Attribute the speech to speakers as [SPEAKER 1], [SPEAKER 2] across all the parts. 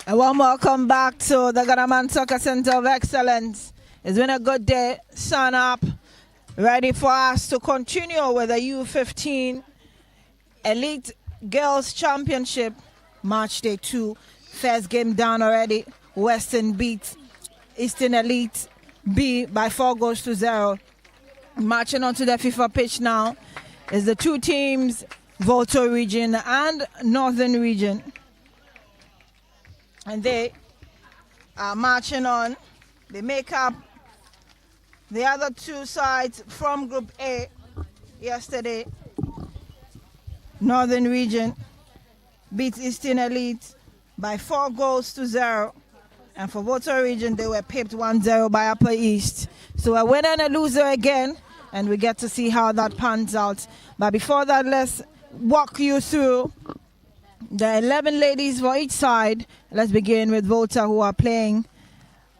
[SPEAKER 1] A warm welcome back to the Ghana Soccer Center of Excellence. It's been a good day. Sun up. Ready for us to continue with the U-15 Elite Girls Championship. Match day 2. First game down already. Western beat Eastern Elite B by 4-0. Marching onto the FIFA pitch now is the two teams, Volta region and Northern region. And they are marching on. They make up the other two sides from Group A yesterday. Northern region beat Eastern Elite by 4-0. And for Volta region, they were pipped 1-0 by Upper East. So a winner and a loser again, and we get to see how that pans out. But before that, let's walk you through the 11 ladies for each side. Let's begin with Volta, who are playing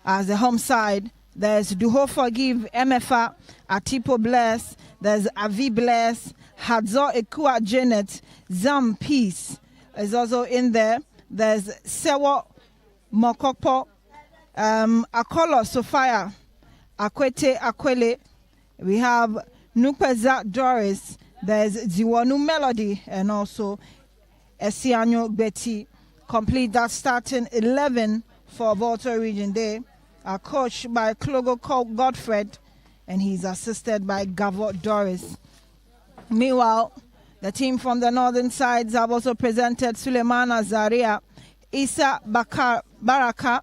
[SPEAKER 1] as the home side. There's Duho Forgive, MFA, Atipo Bless, there's Avi Bless, Hadzo Ekua Janet, Zam Peace is also in there. There's Sewo Mokokpo, Akolo Sophia, Akwete Akwele. We have Nupeza Doris, there's Ziwanu Melody, and also Esianyo Betty. Complete that starting 11 for Volta region. They are coached by Klogo Godfred, and he's assisted by Gavo Doris. Meanwhile, the team from the northern sides have also presented Suleimana Zaria, Isa Baraka,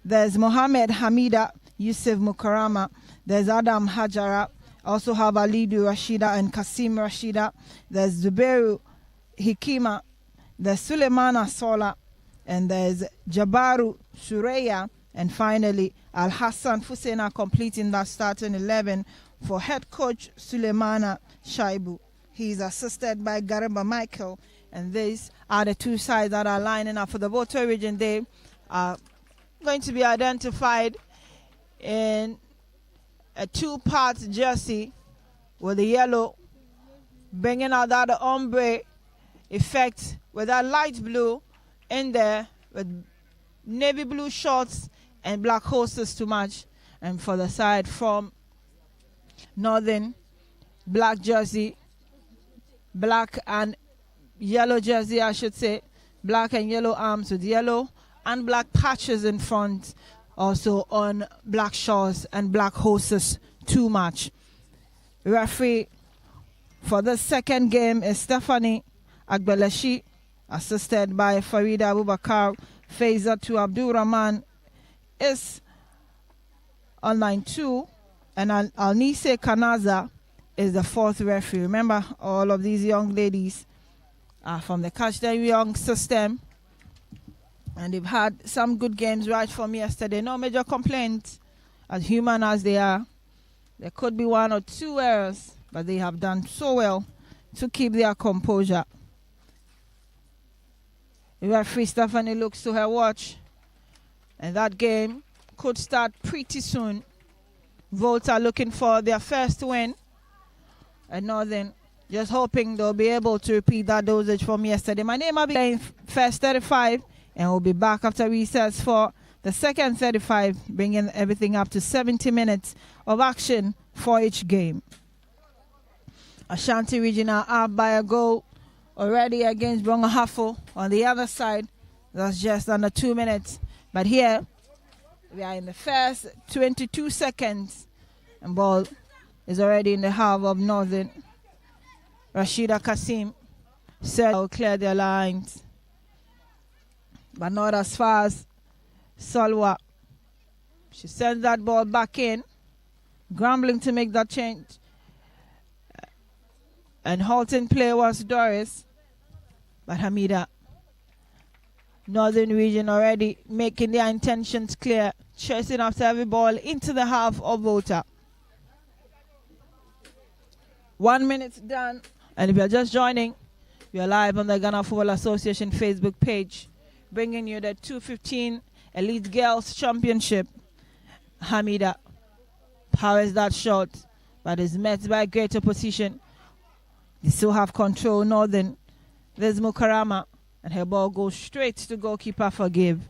[SPEAKER 1] there's Mohammed Hamida, Yusuf Mukarama, there's Adam Hajara, also have Alidu Rashida and Kasim Rashida, there's Zuberu Hikima, there's Suleimana Sola, and there's Jabaru Sureya, and finally Al Hassan Fusena completing that starting 11 for head coach Suleimana Shaibu. He's assisted by Garamba Michael, and these are the two sides that are lining up for the Volta region. They are going to be identified in a two-part jersey with the yellow bringing out that ombre effect with that light blue in there with navy blue shorts and black hoses to match. And for the side from Northern, black jersey, black and yellow jersey, I should say, black and yellow arms with yellow and black patches in front, also on black shorts and black hoses to match. Referee for the second game is Stephanie Agbeleshi, assisted by Farida Abubakar. Faiza to Abdul Rahman is on line 2, and Alnise Kanaza is the fourth referee. Remember, all of these young ladies are from the Catch Them Young system, and they've had some good games right from yesterday. No major complaints, as human as they are. There could be one or two errors, but they have done so well to keep their composure. The referee Stephanie looks to her watch, and that game could start pretty soon. Volta looking for their first win, and Northern just hoping they'll be able to repeat that dosage from yesterday. My name will be playing first 35, and we'll be back after recess for the second 35, bringing everything up to 70 minutes of action for each game. Ashanti region are up by a goal already against Brongahafo. On the other side, that's just under 2 minutes. But here, we are in the first 22 seconds, and ball is already in the half of Northern. Rashida Kasim said they'll clear their lines, but not as far as Salwa. She sends that ball back in, grumbling to make that change. And halting play was Doris, but Hamida. Northern region already making their intentions clear, chasing after every ball into the half of Volta. 1 minute done, and if you're just joining, we're live on the Ghana Football Association Facebook page, bringing you the 215 Elite Girls Championship. Hamida powers that shot, but is met by great opposition. They still have control, Northern. There's Mukarama, and her ball goes straight to goalkeeper Forgive.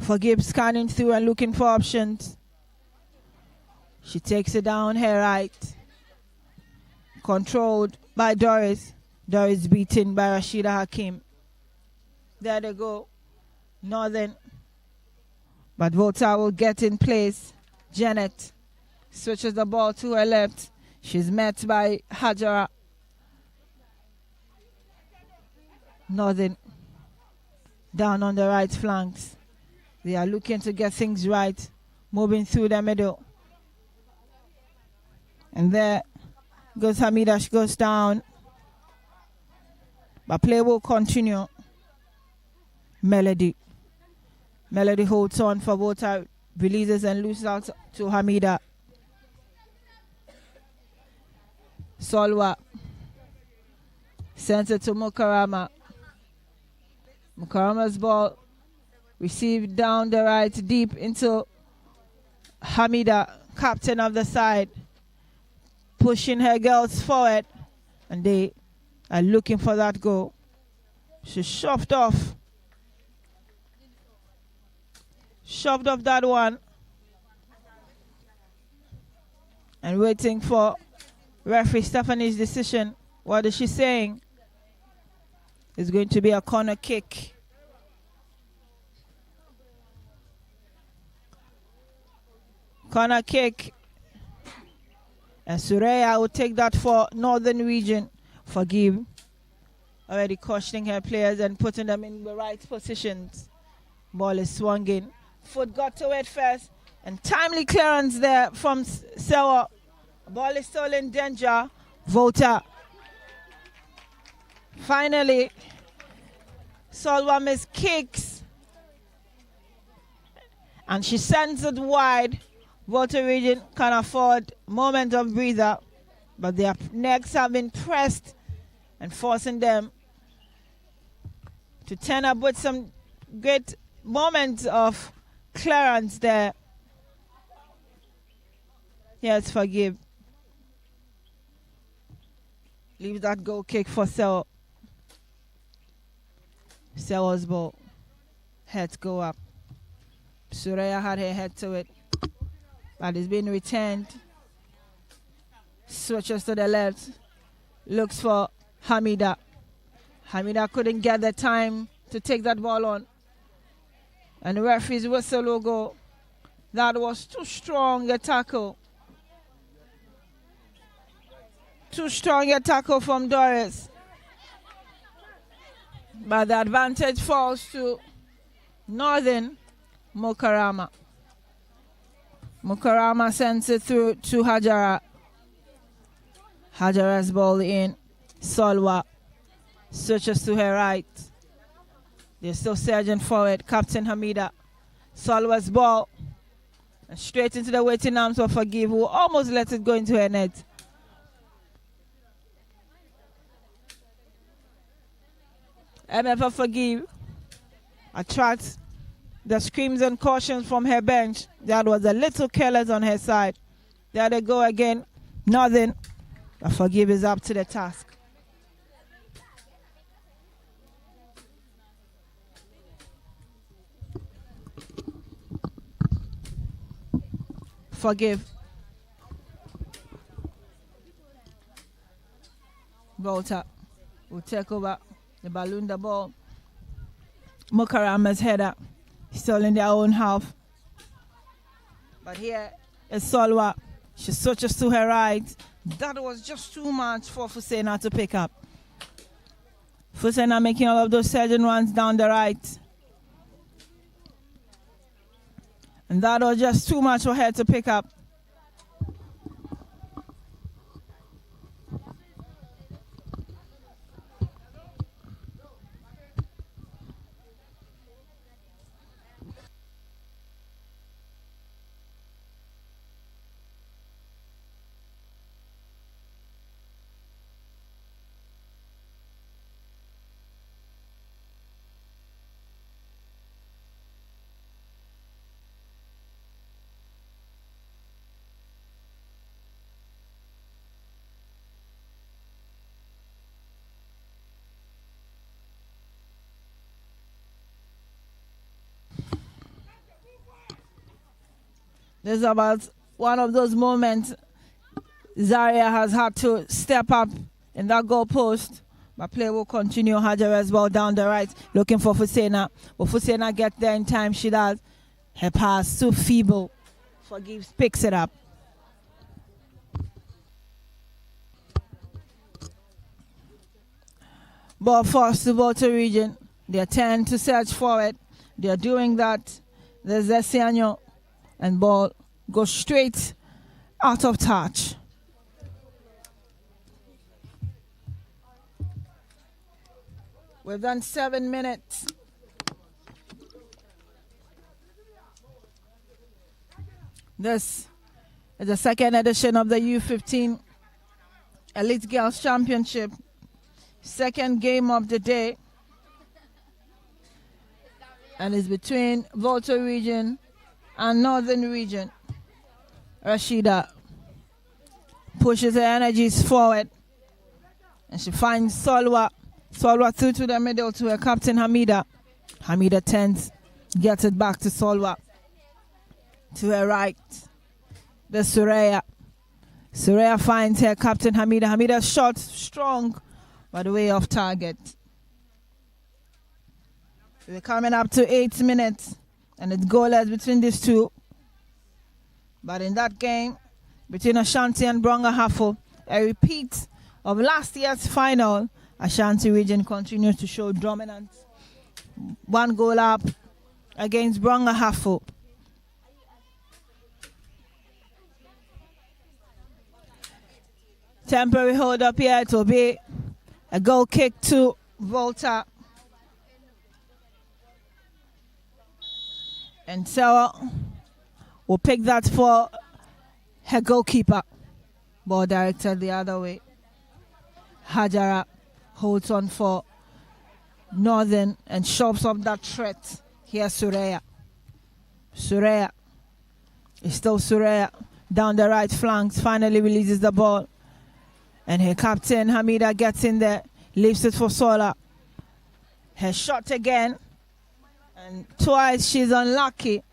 [SPEAKER 1] Forgive scanning through and looking for options. She takes it down her right. Controlled by Doris. Doris beaten by Rashida Hakim. There they go. Northern. But Volta will get in place. Janet switches the ball to her left. She's met by Hajara. Northern down on the right flanks. They are looking to get things right. Moving through the middle. And there goes Hamida. She goes down. But play will continue. Melody. Melody holds on for Volta. Releases and loses out to Hamida. Solwa. Sends it to Mukarama. Mukarama's ball received down the right deep into Hamida, captain of the side. Pushing her girls forward. And they are looking for that goal. She shoved off. Shoved off that one. And waiting for referee Stephanie's decision. What is she saying? It's going to be a corner kick. Corner kick. And Suraya will take that for Northern Region. Forgive. Already cautioning her players and putting them in the right positions. Ball is swung in. Foot got to it first. And timely clearance there from Sewa. Ball is still in danger. Volta. Finally, Solwa miss kicks. And she sends it wide. Volta Region can afford a moment of breather. But their necks have been pressed and forcing them to turn up with some great moments of clearance there. Yes, Forgive. Leave that goal kick for Sewa. Sewa's ball. Heads go up. Suraya had her head to it. But it's been returned. Switches to the left. Looks for Hamida. Hamida couldn't get the time to take that ball on. And the referee's whistle will go. That was too strong a tackle. Too strong a tackle from Doris. But the advantage falls to Northern Mukarama. Mukarama sends it through to Hajara. Hajara's ball in. Solwa switches to her right. They're still surging forward. Captain Hamida. Solwa's ball. And straight into the waiting arms of Forgive, who almost let it go into her net. MF Forgive attracts the screams and cautions from her bench. That was a little careless on her side. There they go again. Nothing. But Forgive is up to the task. Forgive. Volta will take over the balloon, the ball. Mukarama's header. Still in their own half. But here is Solwa. She switches to her right. That was just too much for Fusena to pick up. Fusena making all of those surging runs down the right. And that was just too much for her to pick up. This is about one of those moments Zaria has had to step up in that goal post. But play will continue. Hajar as well down the right, looking for Fusena. But Fusena gets there in time. She does. Her pass too feeble. Forgives, picks it up. Ball forced to Volta region. They tend to search for it. They're doing that. There's Zesiano. And ball goes straight out of touch. We've done 7 minutes. This is the second edition of the U-15 Elite Girls Championship. Second game of the day. And it's between Volta region and Northern region. Rashida pushes her energies forward. And she finds Solwa. Solwa through to the middle to her captain Hamida. Hamida turns, gets it back to Solwa. To her right, the Suraya. Suraya finds her captain Hamida. Hamida's shot strong, but way off target. We're coming up to 8 minutes, and it's goalless between these two. But in that game, between Ashanti and Bronga Hafo, a repeat of last year's final, Ashanti region continues to show dominance. 1 goal up against Bronga Hafo. Temporary hold up here. It will be a goal kick to Volta. And Sarah will pick that for her goalkeeper. Ball directed the other way. Hajara holds on for Northern and shoves up that threat. Here's Suraya. Suraya. It's still Suraya. Down the right flanks. Finally releases the ball. And her captain, Hamida, gets in there, leaves it for Sola. Her shot again. And twice she's unlucky.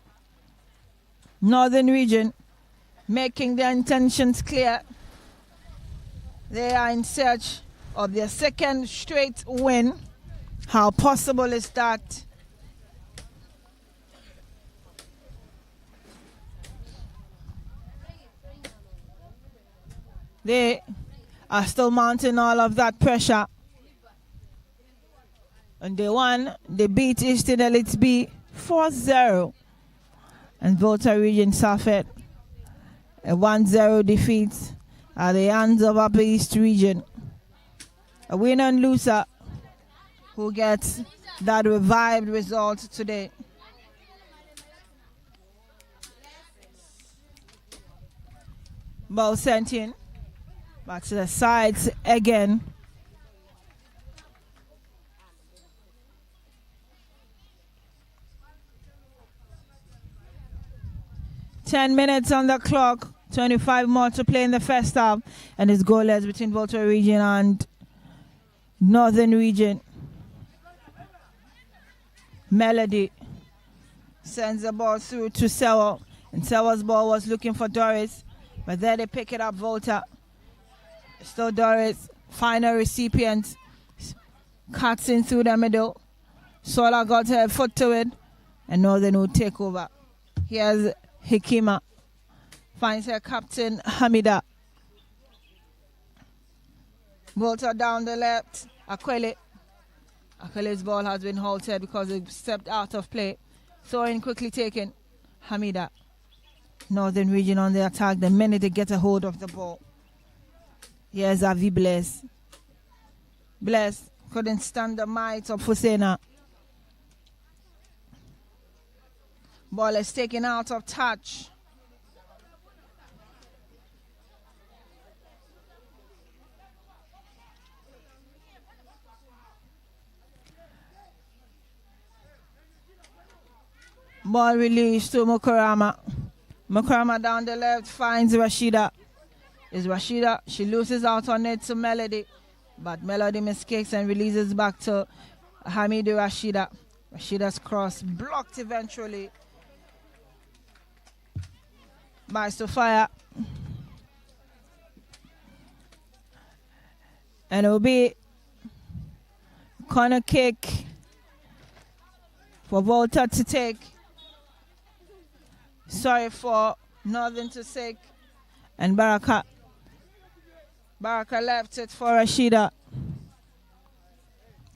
[SPEAKER 1] Northern region making their intentions clear. They are in search of their second straight win. How possible is that? They are still mounting all of that pressure. And they won. They beat Eastern Elites B 4-0. And Volta region suffered a 1-0 defeat at the hands of Upper East region. A winner and loser who gets that revived result today. Ball sent in. Back to the sides again. Ten minutes on the clock. 25 more to play in the first half. And it's goalless between Volta region and Northern region. Melody sends the ball through to Sewa. And Sewa's ball was looking for Doris. But there they pick it up, Volta. Still Doris, final recipient, cuts in through the middle. Sola got her foot to it, and Northern will take over. Here's Hikima, finds her captain Hamida. Volta down the left, Akwele. Akwele's ball has been halted because it stepped out of play. Throwing quickly taken, Hamida. Northern region on the attack the minute they get a hold of the ball. Here's Avi Bless. Bless couldn't stand the might of Fusena. Ball is taken out of touch. Ball released to Mukarama. Mukarama down the left finds Rashida. Is Rashida. She loses out on it to Melody. But Melody mistakes and releases back to Hamidu Rashida. Rashida's cross blocked eventually. by Sophia. And it will be corner kick for Volta to take. Sorry for Northern to take. And Baraka left it for Rashida.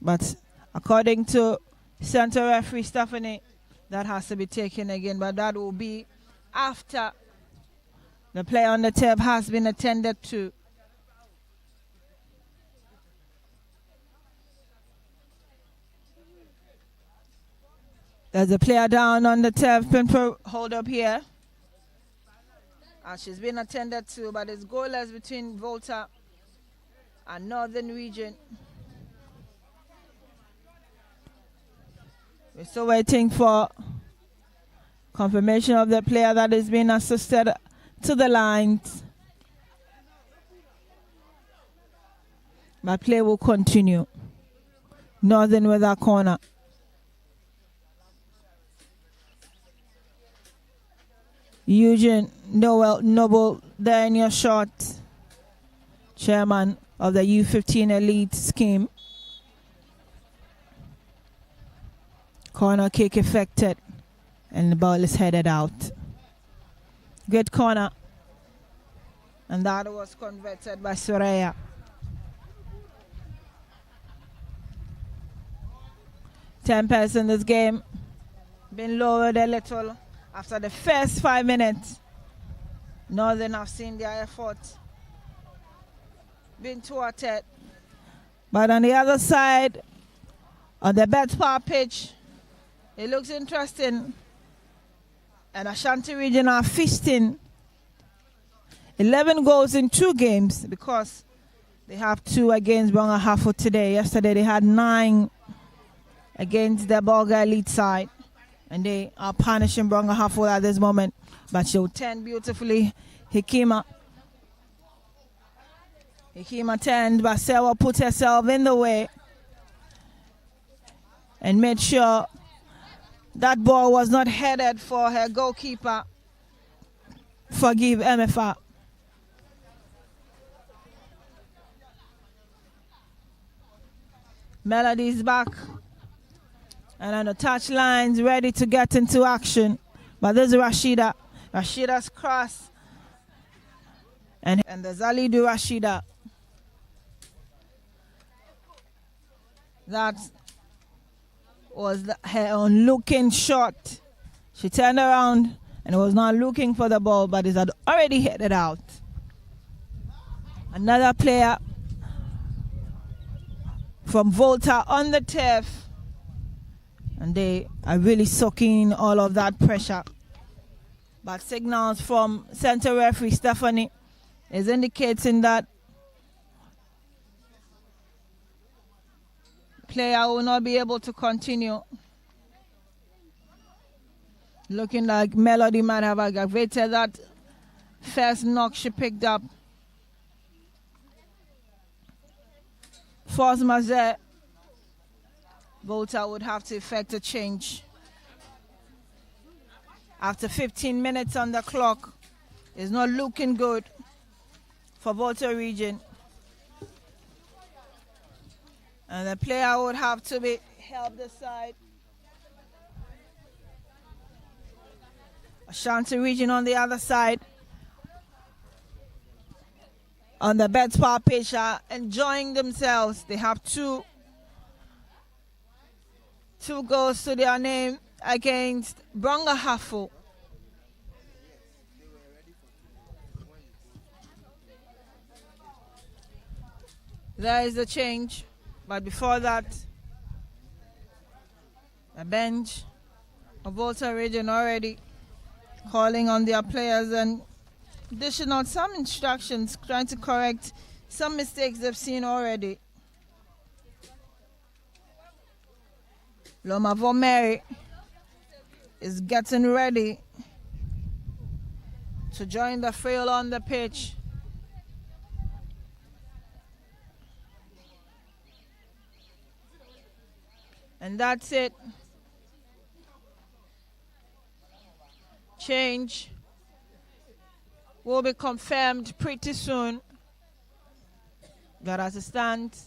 [SPEAKER 1] But according to center referee Stephanie, that has to be taken again. But that will be after the play on the tape has been attended to. There's a player down on the turf, hold up here. She's been attended to, but it's goalless between Volta and Northern Region. We're still waiting for confirmation of the player that is being assisted to the lines. But play will continue. Northern with our corner. Eugene Noble there in your shot. Chairman of the U-15 elite scheme. Corner kick effected. And the ball is headed out. Good corner. And that was converted by Soraya. Tempest in this game. Been lowered a little. After the first 5 minutes, Northern have seen their effort being thwarted. But on the other side, on the Betspar pitch, it looks interesting. And Ashanti Region are feasting 11 goals in 2 games because they have 2 against Bronga Hafo today. Yesterday they had 9 against the Bolga elite side. And they are punishing Bronga Hafo at this moment. But she'll turn beautifully. Hikima turned, but Sewa put herself in the way and made sure that ball was not headed for her goalkeeper. Forgive MFR. Melody's back. And on the touch lines, ready to get into action. But there's Rashida. Rashida's cross. And there's Alidu Rashida. That was her own looking shot. She turned around and was not looking for the ball, but it had already headed out. Another player from Volta on the turf. And they are really soaking all of that pressure. But signals from center referee Stephanie is indicating that player will not be able to continue. Looking like Melody might have aggravated that first knock she picked up. Force Mazer. Volta would have to effect a change. After 15 minutes on the clock, it's not looking good for Volta Region. And the player would have to be helped aside. Ashanti Region on the other side. On the Betspar pitch are enjoying themselves. They have two goals to their name against Bronga Hafo. There is the change, but before that, a bench of Volta Region already calling on their players and dishing out some instructions, trying to correct some mistakes they've seen already. Loma Vomeri is getting ready to join the field on the pitch. And that's it. Change will be confirmed pretty soon. Got as it stands,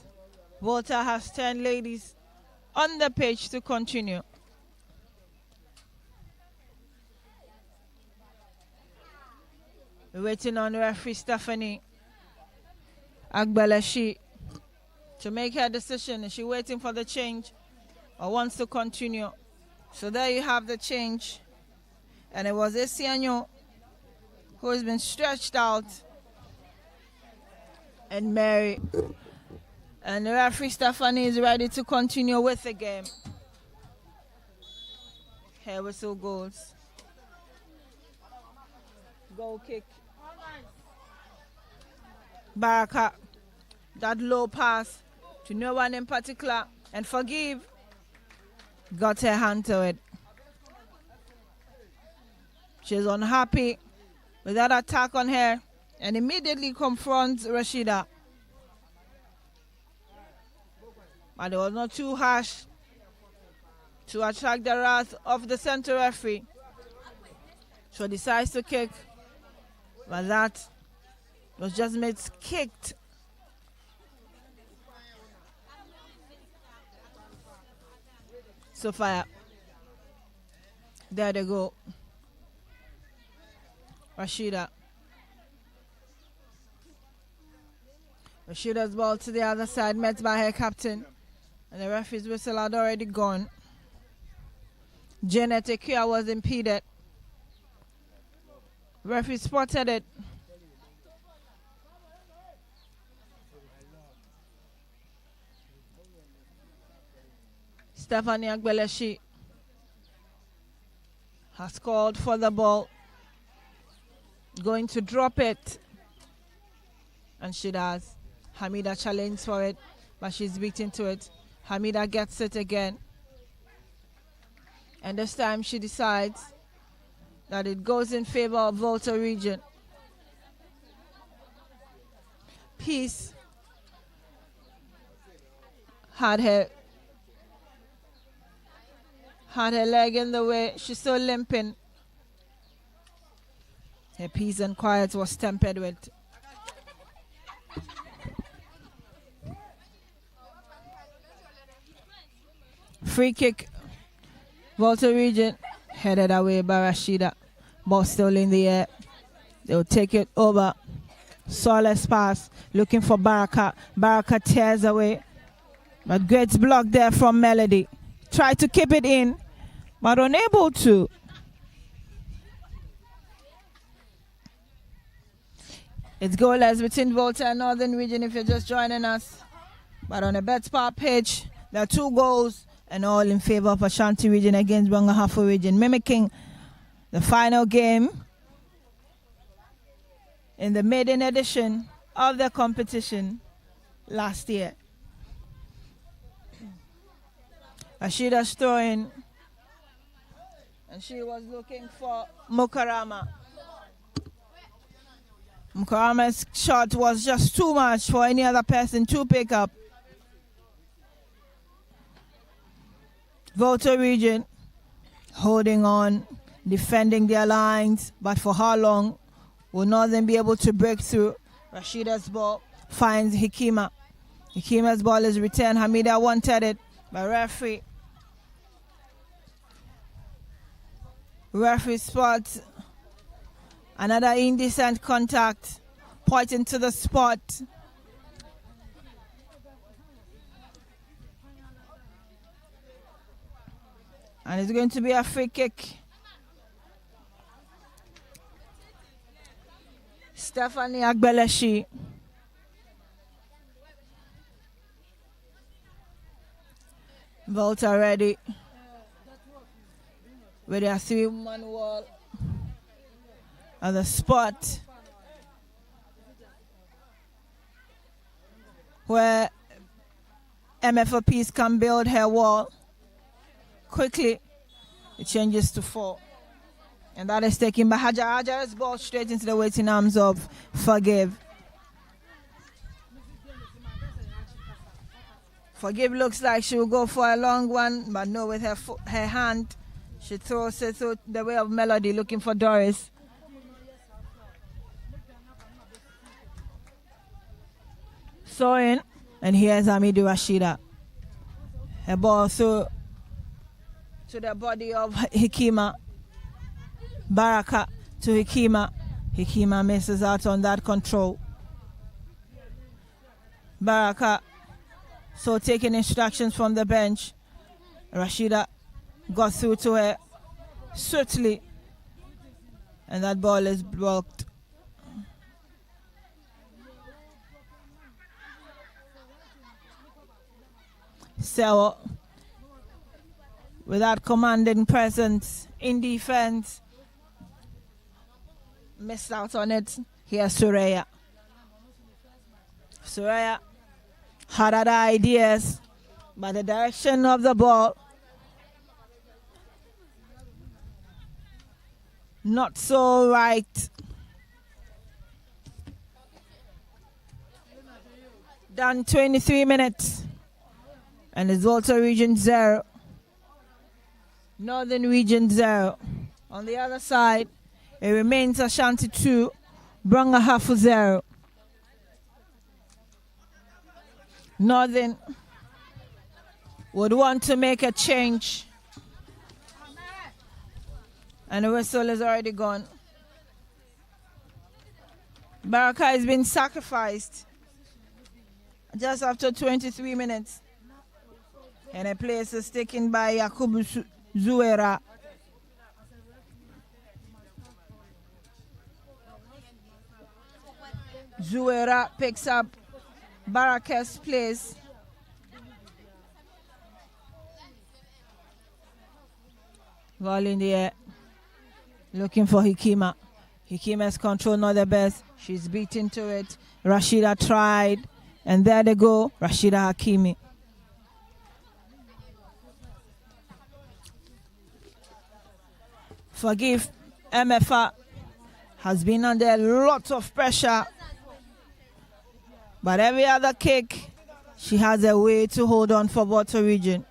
[SPEAKER 1] Volta has 10 ladies on the pitch to continue. We're waiting on referee Stephanie Agbeleshi to make her decision. Is she waiting for the change or wants to continue? So there you have the change. And it was Esianyo who has been stretched out. And Mary. And the referee Stephanie is ready to continue with the game. Hair whistle goes. Goal kick. Baraka. That low pass to no one in particular. And Forgive got her hand to it. She's unhappy with that attack on her and immediately confronts Rashida. But it was not too harsh to attract the wrath of the center referee. So decides to kick, but that was just kicked. Sophia. There they go. Rashida. Rashida's ball to the other side, met by her captain. And the referee's whistle had already gone. Janet Ekia was impeded. Referee spotted it. Stephanie Agbeleshi has called for the ball. Going to drop it. And she does. Hamida challenged for it, but she's beaten to it. Hamida gets it again. And this time she decides that it goes in favor of Volta region. Peace had her leg in the way. She's still limping. Her peace and quiet was tempered with. Free kick. Volta region headed away by Rashida. Ball still in the air. They'll take it over. Solace pass. Looking for Baraka. Baraka tears away. But great block there from Melody. Tried to keep it in, but unable to. It's goalless between Volta and Northern Region if you're just joining us. But on the BetSpar page, there are 2 goals and all in favor of Ashanti Region against Bangahafo Region, mimicking the final game in the maiden edition of the competition last year. Rashida's throwing, and she was looking for Mukarama. Mukarama's shot was just too much for any other person to pick up. Volta region holding on, defending their lines, but for how long will Northern be able to break through? Rashida's ball finds Hikima. Hikima's ball is returned. Hamida wanted it, but referee spots another indecent contact, pointing to the spot. And it's going to be a free kick. Stephanie Agbeleshi. Volta ready. With their 3-man wall at the spot where MFOPs can build her wall. Quickly, it changes to 4. And that is taken by Hajar. Hajar's ball straight into the waiting arms of Forgive. Forgive looks like she will go for a long one, but no, with her hand, she throws it through the way of Melody, looking for Doris. Sewing, and here's Hamidu Rashida. A ball through to the body of Hikima. Baraka to Hikima. Hikima misses out on that control. Baraka, so taking instructions from the bench. Rashida got through to her swiftly, and that ball is blocked. So, with that commanding presence in defense, missed out on it. Here's Suraya. Suraya had other ideas, but the direction of the ball not so right. Done 23 minutes. And it's Volta Region 0. Northern Region 0. On the other side, it remains Ashanti 2, Branga Hafu 0. Northern would want to make a change. And the whistle is already gone. Baraka has been sacrificed just after 23 minutes. And a place is taken by Yakubu Zuera. Zuera picks up Baraka's place. Ball in the air. Looking for Hikima. Hikima's control not the best. She's beaten to it. Rashida tried. And there they go. Rashida Hakimi. Forgive MFA has been under a lot of pressure. But every other kick, she has a way to hold on for Volta Region.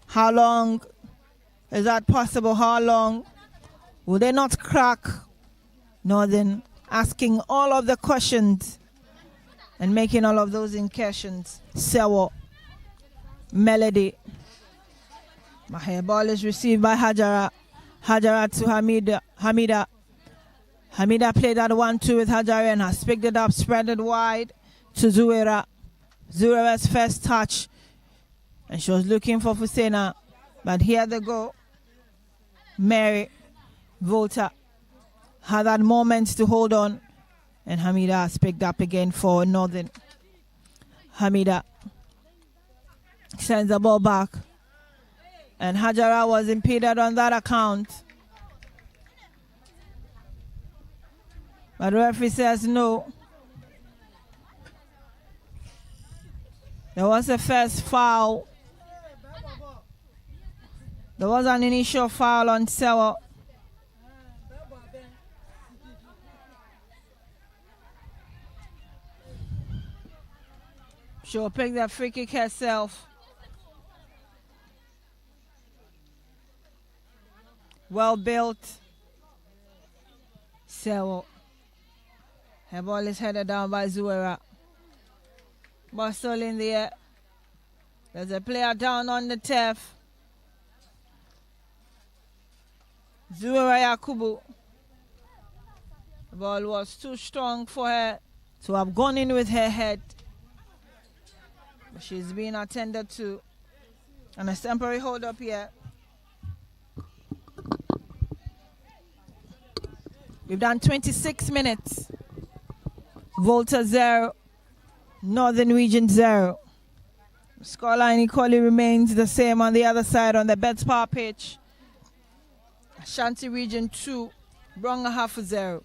[SPEAKER 1] How long is that possible? How long will they not crack? Northern asking all of the questions and making all of those incursions. Sewo, Melody. My ball is received by Hajara. Hajara to Hamida. Hamida played that 1-2 with Hajara and has picked it up, spread it wide to Zuera. Zuera's first touch. And she was looking for Fusena. But here they go. Mary Volta had that moment to hold on. And Hamida has picked up again for Northern. Hamida sends the ball back. And Hajara was impeded on that account. But the referee says no. There was a first foul. There was an initial foul on Sewa. She'll pick that free kick herself. Well built. Sewa. Her ball is headed down by Zuera. Ball still in the air. There's a player down on the turf. Zuera Yakubu. The ball was too strong for her to have gone in with her head. But she's being attended to. And a temporary hold up here. We've done 26 minutes. Volta 0, Northern Region 0. Scoreline equally remains the same on the other side on the Beds Power pitch. Ashanti Region 2, Bronga Half 0.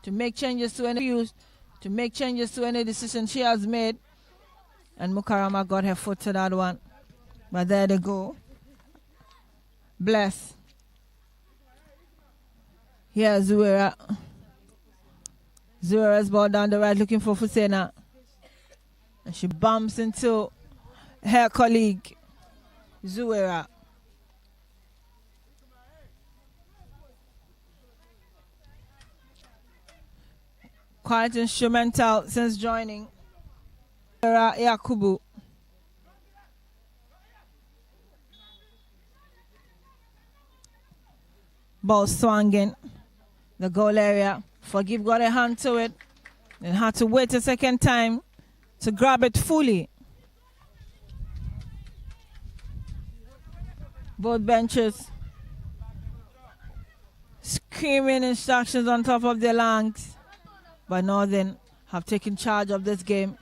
[SPEAKER 1] To make changes to any decision she has made, and Mukarama got her foot to that one. But there they go. Bless. Here's Zuera. Zuera's ball down the right looking for Fusena. And she bumps into her colleague, Zuera. Quite instrumental since joining. Zuera Yakubu. Ball swinging. The goal area. Forgive got a hand to it. And had to wait a second time to grab it fully. Both benches screaming instructions on top of their lungs. But Northern have taken charge of this game.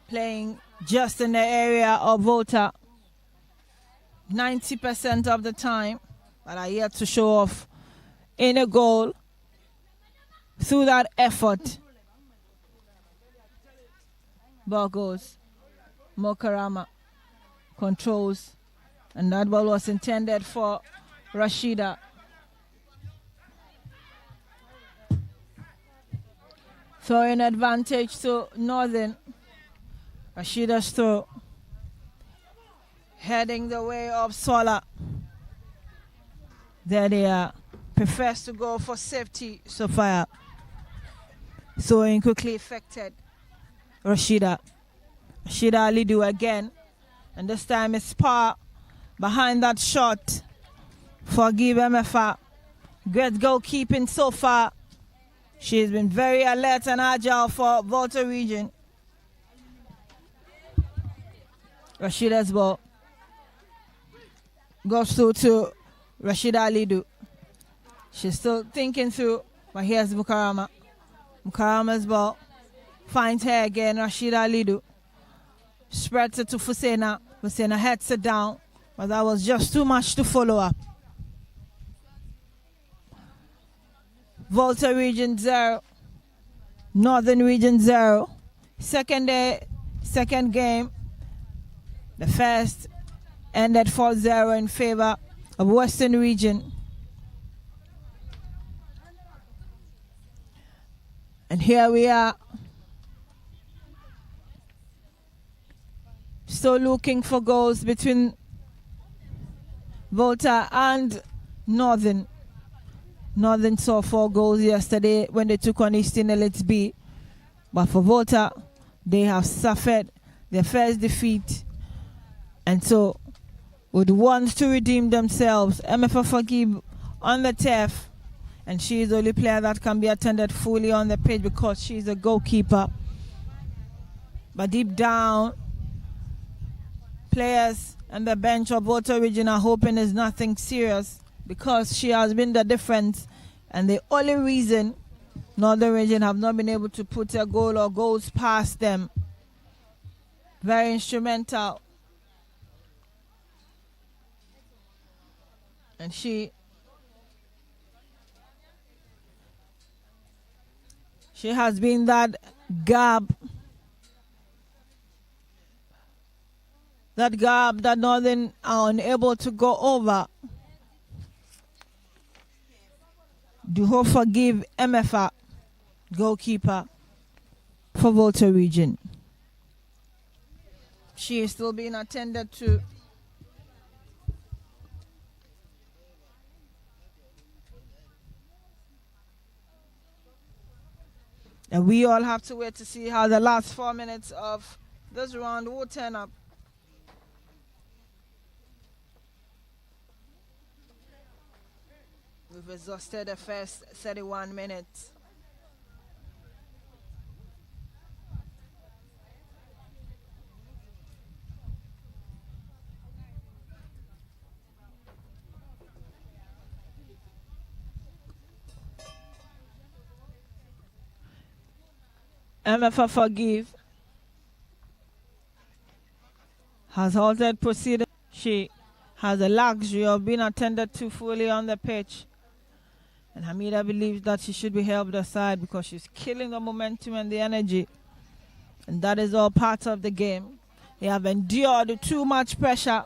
[SPEAKER 1] Playing just in the area of Volta 90% of the time. But are yet to show off in a goal through that effort. Ball goes. Mokarama controls. And that ball was intended for Rashida. Throwing advantage to Northern. Rashida's throw. Heading the way of Swala. There they are. Prefers to go for safety, Sophia. Throwing quickly affected. Rashida Alidu again. And this time it's Spa behind that shot. Forgive MFA. Great goalkeeping so far. She's been very alert and agile for Volta region. Rashida's ball goes through to Rashida Alidu. She's still thinking through, but here's Mukarama. Mukarama's ball finds her again, Rashida Alidu. Spreads it to Fusena. Fusena heads it down, but that was just too much to follow up. Volta region 0, Northern region 0. Second game. The first ended 4-0 in favor of Western region. And here we are. Still looking for goals between Volta and Northern. Northern saw 4 goals yesterday when they took on Eastern Elites B. But for Volta, they have suffered their first defeat. And so would want to redeem themselves. MFA Forgive on the turf. And she is the only player that can be attended fully on the pitch because she is a goalkeeper. But deep down, players and the bench of Volta region are hoping is nothing serious because she has been the difference. And the only reason Northern region have not been able to put a goal or goals past them. Very instrumental. And she has been that gap that Northern are unable to go over. Do hope forgive MFA goalkeeper for Volta region. She is still being attended to. And we all have to wait to see how the last 4 minutes of this round will turn up. We've exhausted the first 31 minutes. MFA Forgive has halted proceedings. She has the luxury of being attended to fully on the pitch. And Hamida believes that she should be helped aside because she's killing the momentum and the energy. And that is all part of the game. They have endured too much pressure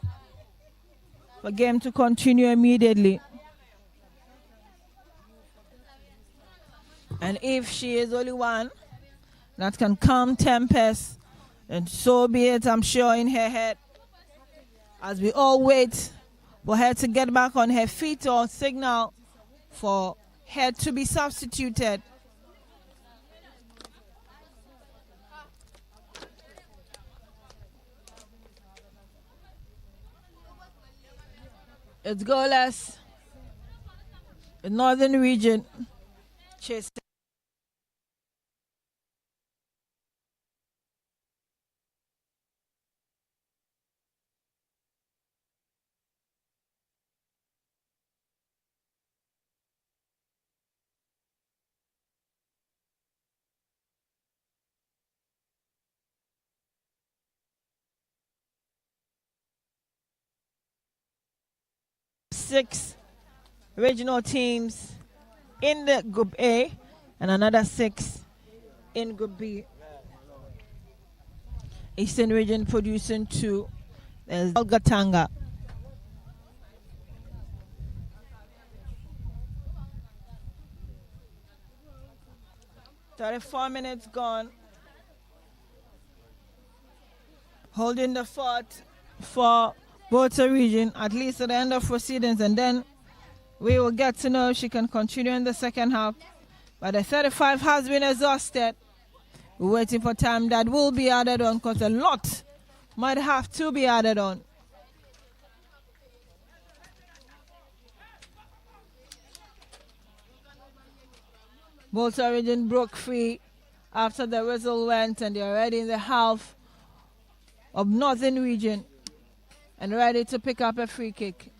[SPEAKER 1] for the game to continue immediately. And if she is only one that can calm tempers And so be it, I'm sure, in her head. As we all wait for her to get back on her feet or signal for her to be substituted. It's goalless. The northern region chasing. Six regional teams in the Group A and another 6 in Group B. Eastern region producing 2. There's Gatanga. "34 minutes gone. Holding the fort for Volta region, at least at the end of proceedings, and then we will get to know if she can continue in the second half. But the 35 has been exhausted. We're waiting for time that will be added on, because a lot might have to be added on. Volta region broke free after the whistle went, and they're already in the half of northern region and ready to pick up a free kick.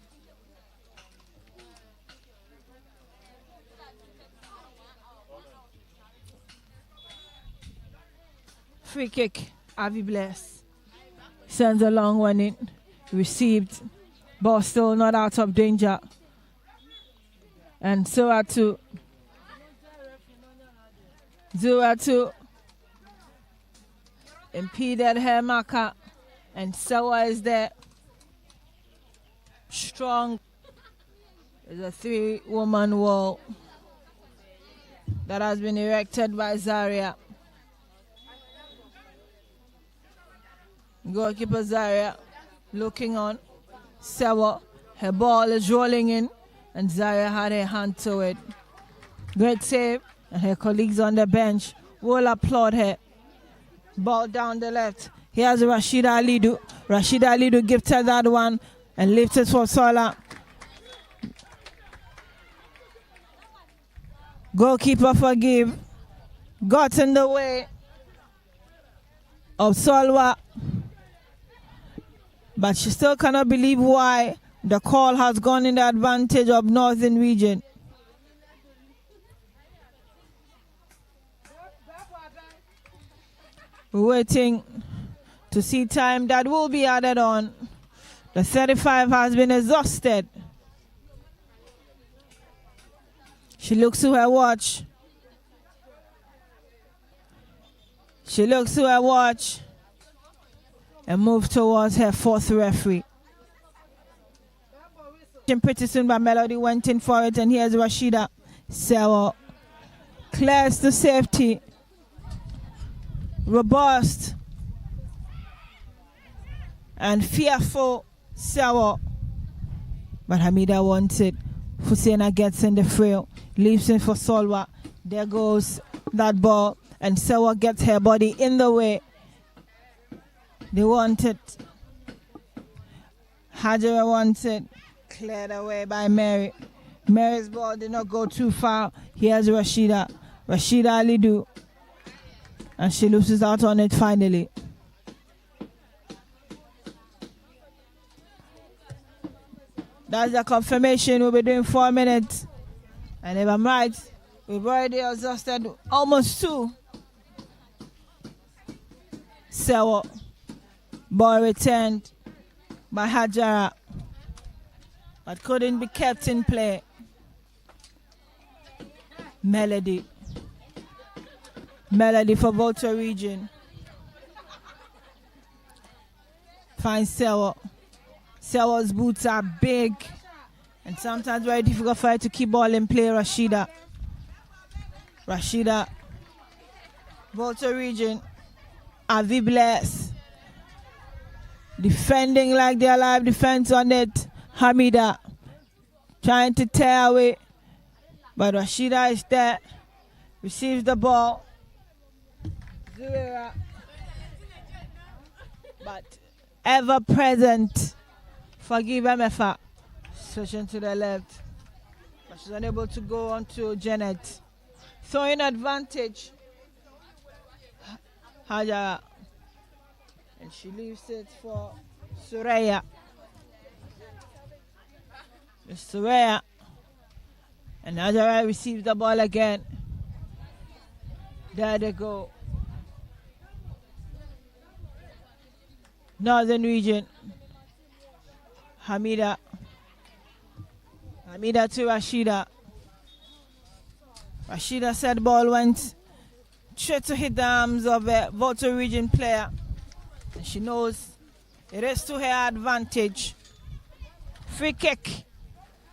[SPEAKER 1] Free kick, Avi Bless sends a long one in, received, ball still not out of danger. And Zuatu impeded her marker, and Sawa is there. Strong. There's a 3-woman wall that has been erected by Zaria. Goalkeeper Zaria looking on. Sawa, her ball is rolling in, and Zaria had her hand to it. Great save, and her colleagues on the bench will applaud her. Ball down the left. Here's Rashida Alidu. Rashida Alidu gifted that one and lifted for Sola. Goalkeeper forgive. Got in the way of Solwa. But she still cannot believe why the call has gone in the advantage of Northern Region. We're waiting to see time that will be added on. The 35 has been exhausted. She looks to her watch. She looks to her watch and moves towards her fourth referee. Pretty soon, but Melody went in for it, and here's Rashida. Sewa clears to safety. Robust and fearful Sewa. But Hamida wants it. Husseina gets in the frail, leaves in for Solwa. There goes that ball, and Sewa gets her body in the way. They want it. Hajara wants it. Cleared away by Mary. Mary's ball did not go too far. Here's Rashida. Rashida Alidu. And she loses out on it finally. That's the confirmation. We'll be doing 4 minutes. And if I'm right, we've already exhausted almost 2. Sewa. Ball returned by Hajara, but couldn't be kept in play. Melody for Volta region. Finds Sewa. Sewa's boots are big and sometimes very difficult for her to keep ball in play. Rashida. Volta region. Avi Bless. Defending like their live defense on it. Hamida trying to tear away. But Rashida is there. Receives the ball. Zuera. But ever present. Forgive MFA. Switching to the left. But she's unable to go on to Janet. Throwing advantage. Hajara. And she leaves it for Suraya. Suraya. And Hajara receives the ball again. There they go. Northern region. Hamida. Hamida to Rashida. Rashida said ball went straight to hit the arms of a Volta region player. And she knows it is to her advantage. Free kick.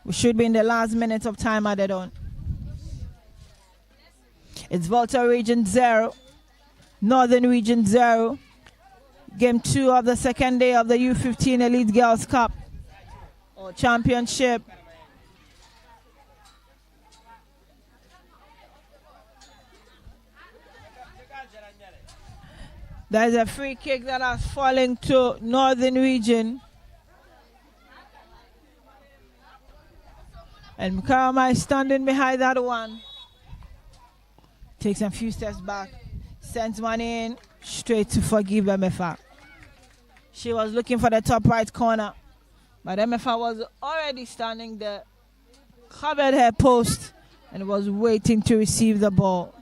[SPEAKER 1] We should be in the last minute of time added on. It's Volta region 0. Northern region 0. Game 2 of the second day of the U-15 Elite Girls Cup or Championship. There's a free kick that has fallen to Northern region. And Karama is standing behind that one. Takes a few steps back. Sends one in straight to Forgive MFA. She was looking for the top right corner. But MFA was already standing there. Covered her post and was waiting to receive the ball.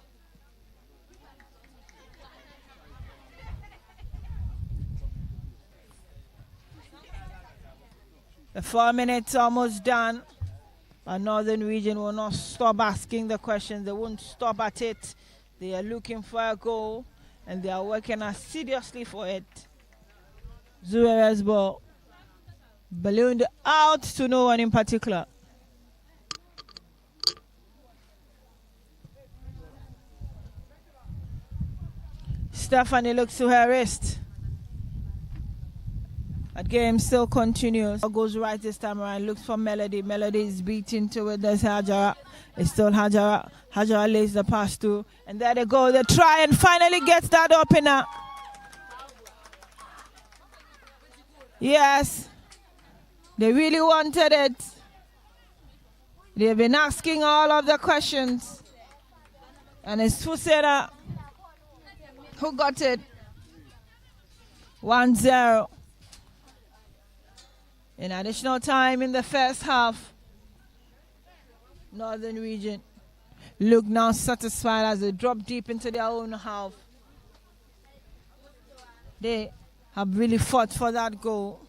[SPEAKER 1] The 4 minutes almost done. But Northern region will not stop asking the questions. They won't stop at it. They are looking for a goal and they are working assiduously for it. Zuera's ball ballooned out to no one in particular. Stephanie looks to her wrist. That game still continues. Goes right this time around. Looks for Melody. Melody is beaten to it. There's Hajara. It's still Hajara. Hajara lays the pass to. And there they go. They try and finally gets that opener. Yes. They really wanted it. They've been asking all of the questions. And it's Fusera who got it. 1-0. In additional time in the first half, Northern region look now satisfied as they drop deep into their own half. They have really fought for that goal.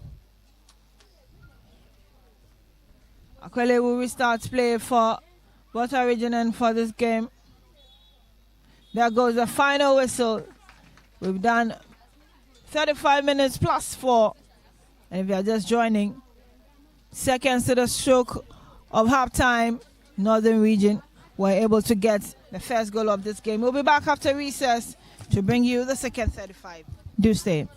[SPEAKER 1] Akwele will restart play for Volta region and for this game. There goes the final whistle. We've done 35 minutes plus 4. And if you are just joining, seconds to the stroke of halftime, Northern region were able to get the first goal of this game. We'll be back after recess to bring you the second 35. Do stay.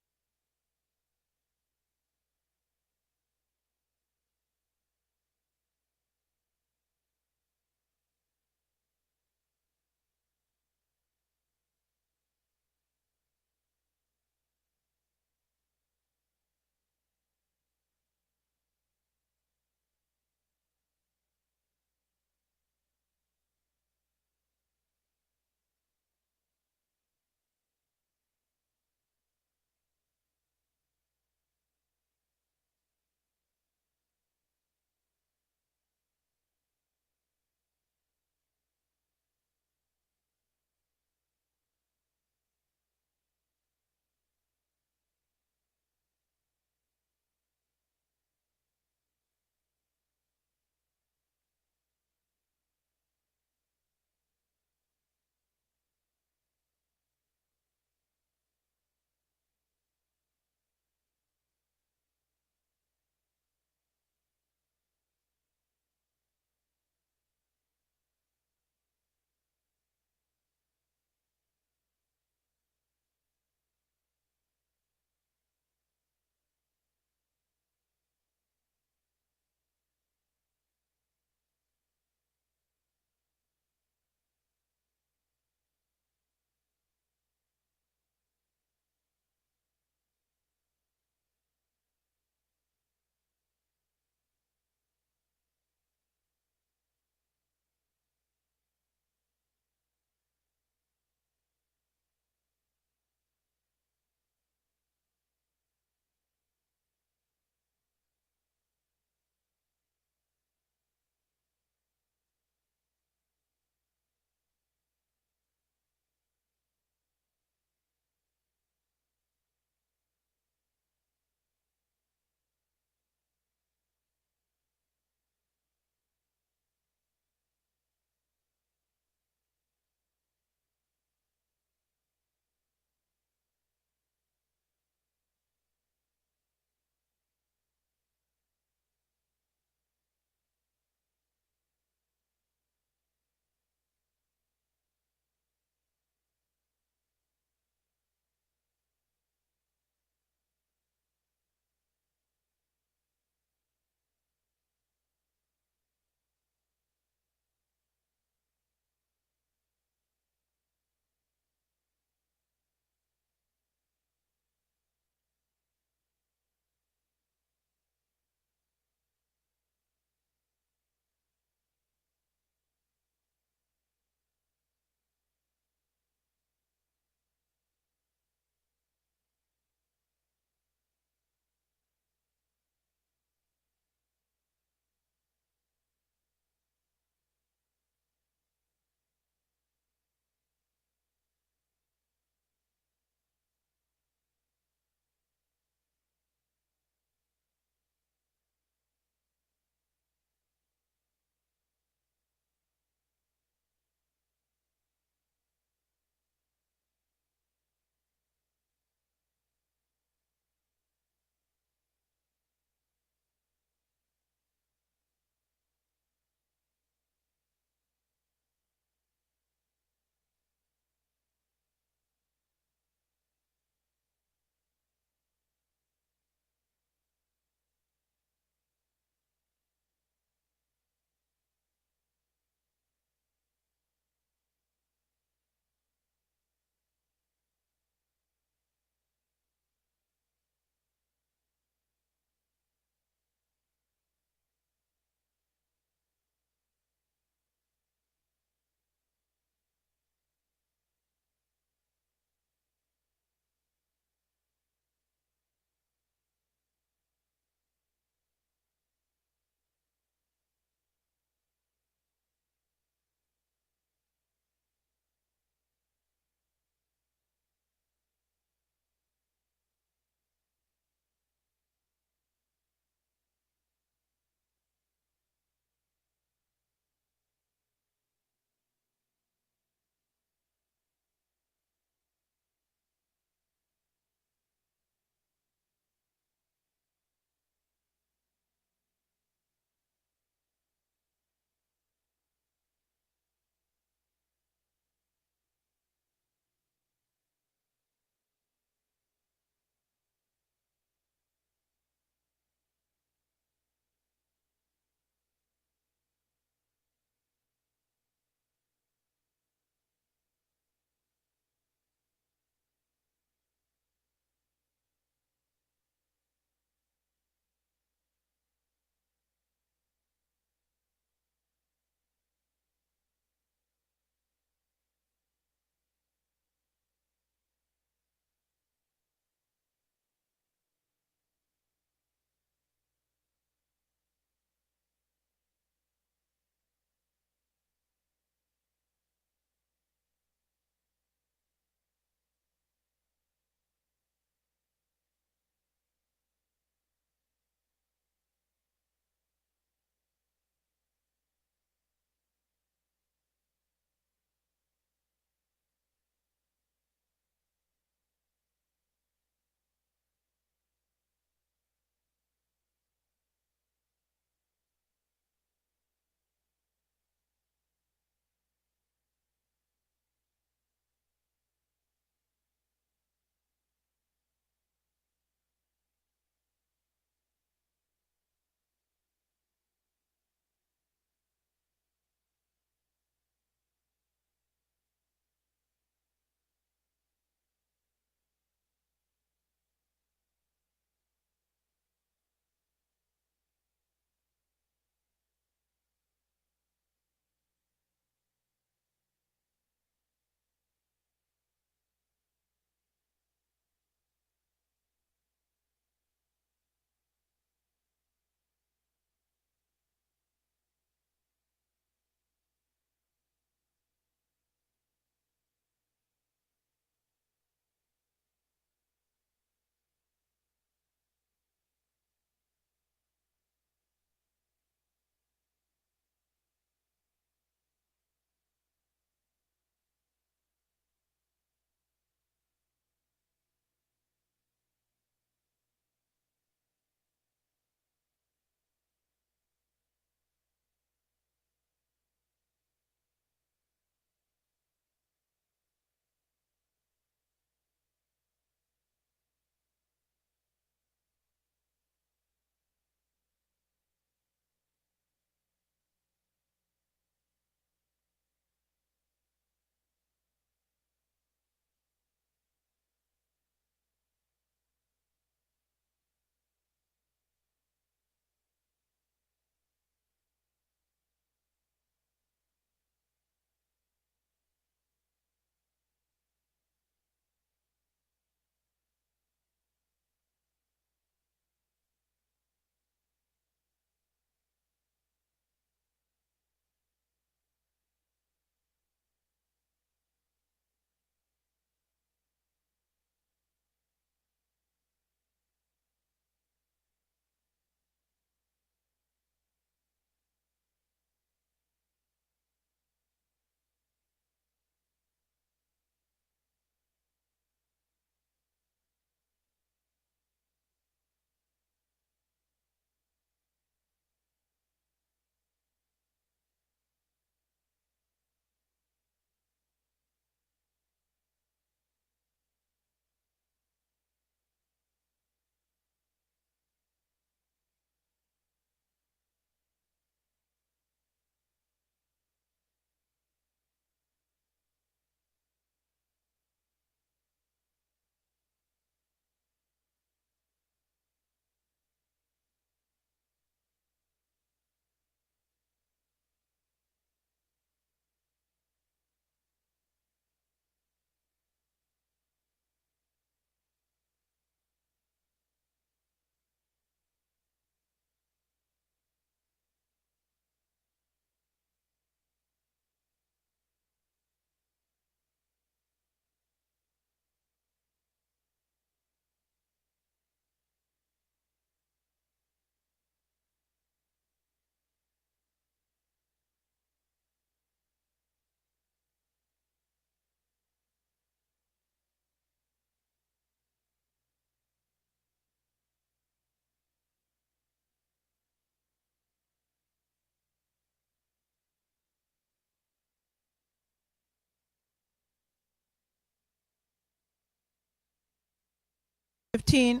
[SPEAKER 1] U-15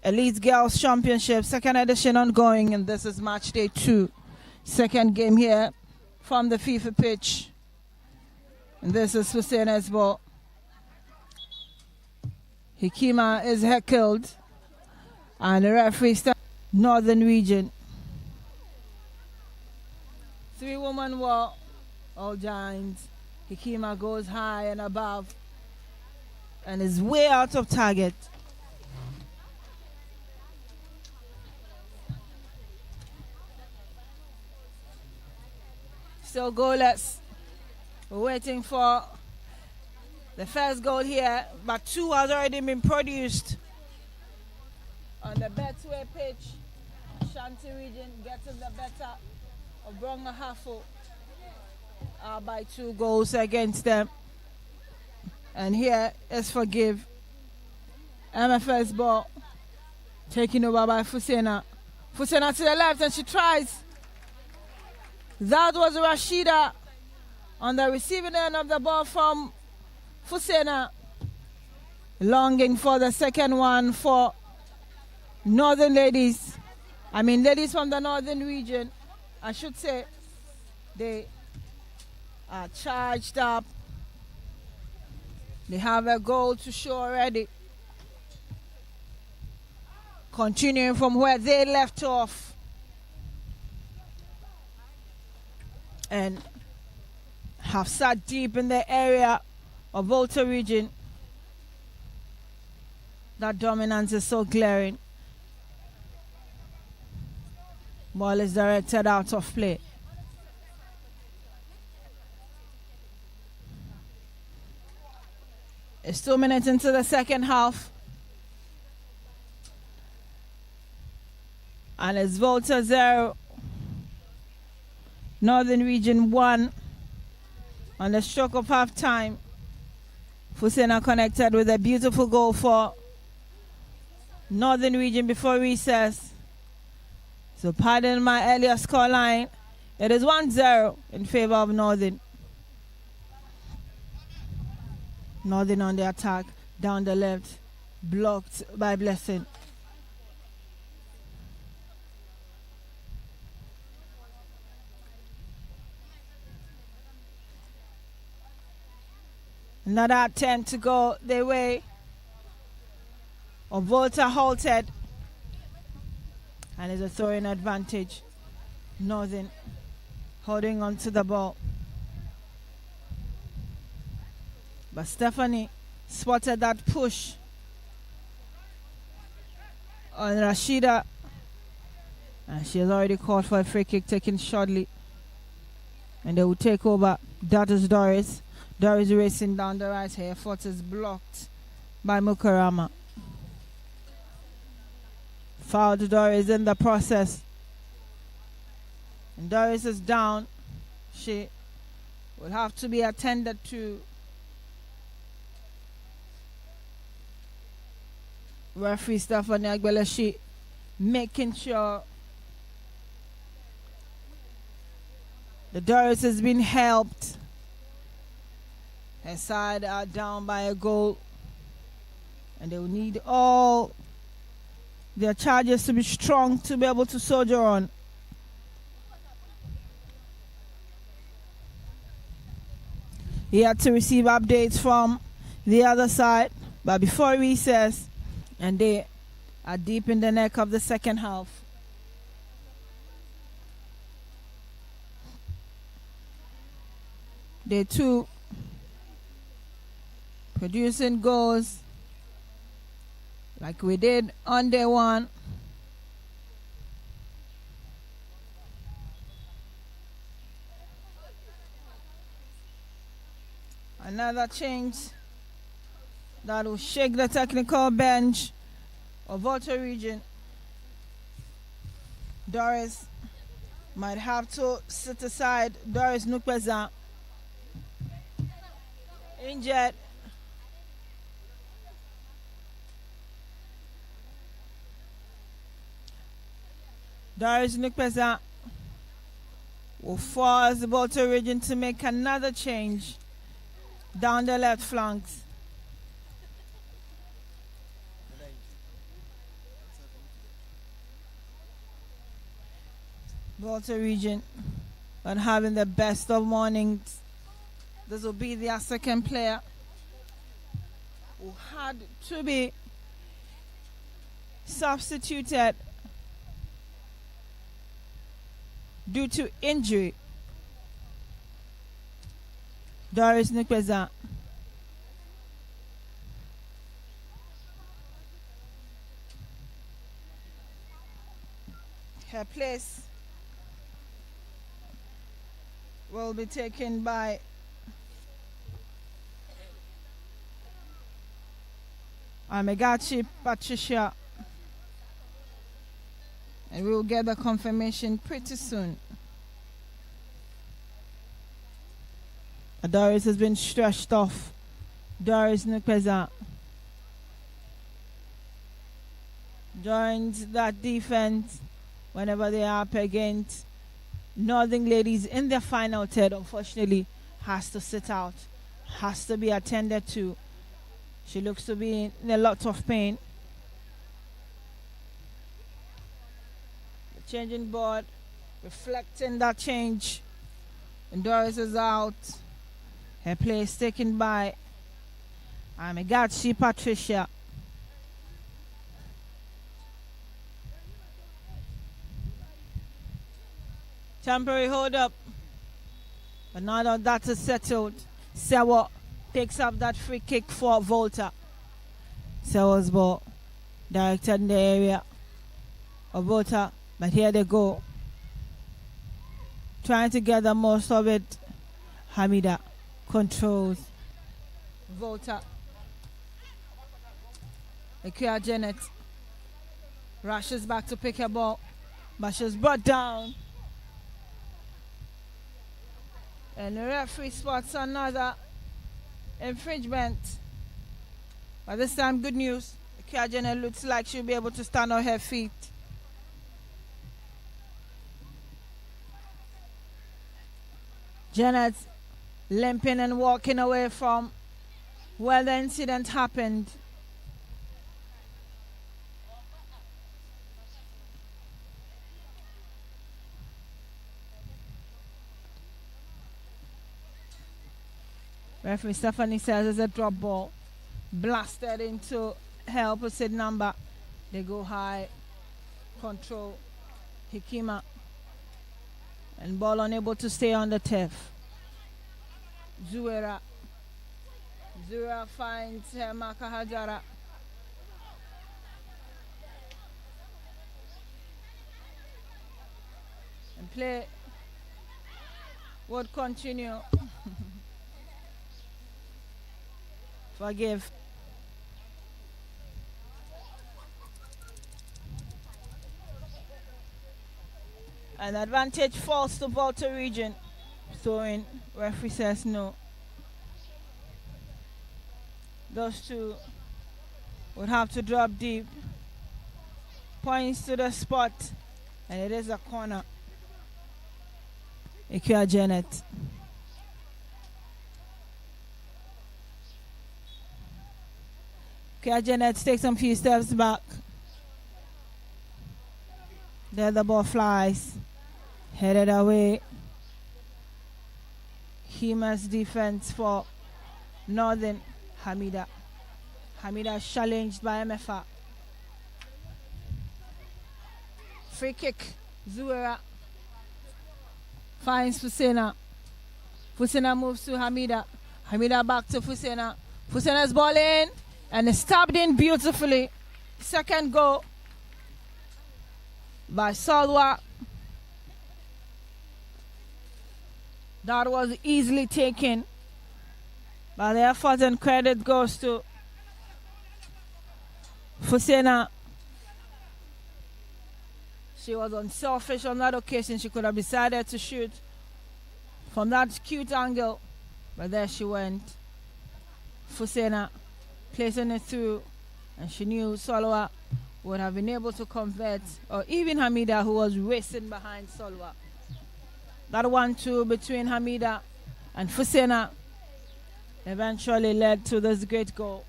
[SPEAKER 1] Elite Girls Championship, second edition ongoing, and this is match day 2. Second game here from the FIFA pitch. And this is Husseina's ball. Hikima is heckled, and the referee starts Northern Region. 3-woman war, all giants. Hikima goes high and above and is way out of target. Still goalless. We're waiting for the first goal here, but 2 has already been produced on the Betway pitch. Ashanti Region getting the better of Bronga Hafo by 2 goals against them. And here is Forgive. MFS ball taken over by Fusena. Fusena to the left, and she tries. That was Rashida on the receiving end of the ball from Fusena. Longing for the second one for Northern ladies. I mean ladies from the Northern Region. I should say they are charged up. They have a goal to show already. Continuing from where they left off. And have sat deep in the area of Volta Region. That dominance is so glaring. Ball is directed out of play. It's 2 minutes into the second half. And it's Volta 0. Northern Region 1. On the stroke of half time, Fusena connected with a beautiful goal for Northern Region before recess. So pardon my earlier scoreline. It is 1-0 in favor of Northern. Northern on the attack, down the left, blocked by Blessing. Another attempt to go their way. Volta halted. And is a throwing advantage. Northern holding on to the ball. But Stephanie spotted that push on Rashida. And she has already called for a free kick taken shortly. And they will take over. That is Doris. Doris racing down the right here. Foot is blocked by Mukarama. Fouled Doris in the process. And Doris is down. She will have to be attended to. Referee Stephanie Agbeleshi making sure the Doris has been helped. Her side are down by a goal, and they will need all their charges to be strong to be able to soldier on. He had to receive updates from the other side, but before recess, and they are deep in the neck of the second half. Day 2. Producing goals like we did on day 1. Another change that will shake the technical bench of Volta Region. Doris might have to sit aside. Doris Nukpeza injured. Doris Nukpeza will force the Volta Region to make another change down the left flanks. Volta region, but having the best of mornings. This will be their second player who had to be substituted due to injury. Doris Nukweza. Her place will be taken by Amegachi Patricia, and we will get the confirmation pretty soon. Doris has been stretched off. Doris Nukweza joins that defense whenever they are up against Northern ladies in their final third. Unfortunately, has to sit out, has to be attended to. She looks to be in a lot of pain. The changing board reflecting that change. And Doris is out. Her place taken by Amegachi Patricia. Temporary hold up. But now that that is settled, Sewa picks up that free kick for Volta. Sewa's ball directed in the area of Volta, but here they go. Trying to gather most of it. Hamida controls Volta. Ikea Janet rushes back to pick her ball, but she's brought down. And the referee spots another infringement. But this time, good news. Ikea Janet looks like she'll be able to stand on her feet. Janet limping and walking away from where the incident happened. Referee Stephanie says it's a drop ball. Blasted into her opposite number. They go high. Control. Hikima. And ball unable to stay on the turf. Zuera. Zuera finds her marker Hajara. And play would continue. Forgive. An advantage falls to Volta region. Throwing. Referee says no. Those two would have to drop deep. Points to the spot. And it is a corner. Ikea Janet. Ikea Janet takes some few steps back. There the ball flies. Headed away. Hima's defense for Northern. Hamida. Hamida challenged by MFA. Free kick. Zuera finds Fusena. Fusena moves to Hamida. Hamida back to Fusena. Fusena's ball in and is stabbed in beautifully. Second goal by Salwa. That was easily taken. But the effort and credit goes to Fusena. She was unselfish on that occasion. She could have decided to shoot from that cute angle. But there she went. Fusena placing it through. And she knew Solwa would have been able to convert. Or even Hamida, who was racing behind Solwa. That 1-2 between Hamida and Fusena eventually led to this great goal.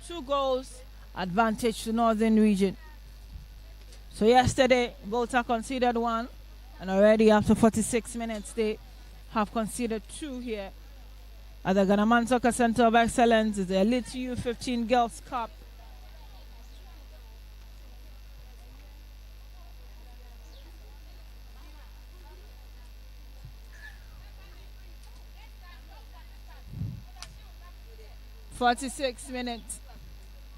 [SPEAKER 1] 2 goals, advantage to Northern region. So yesterday, Volta conceded 1. And already after 46 minutes, they have conceded 2 here at the Ghana Soccer Center of Excellence. It's the Elite U-15 Girls Cup. "46 minutes.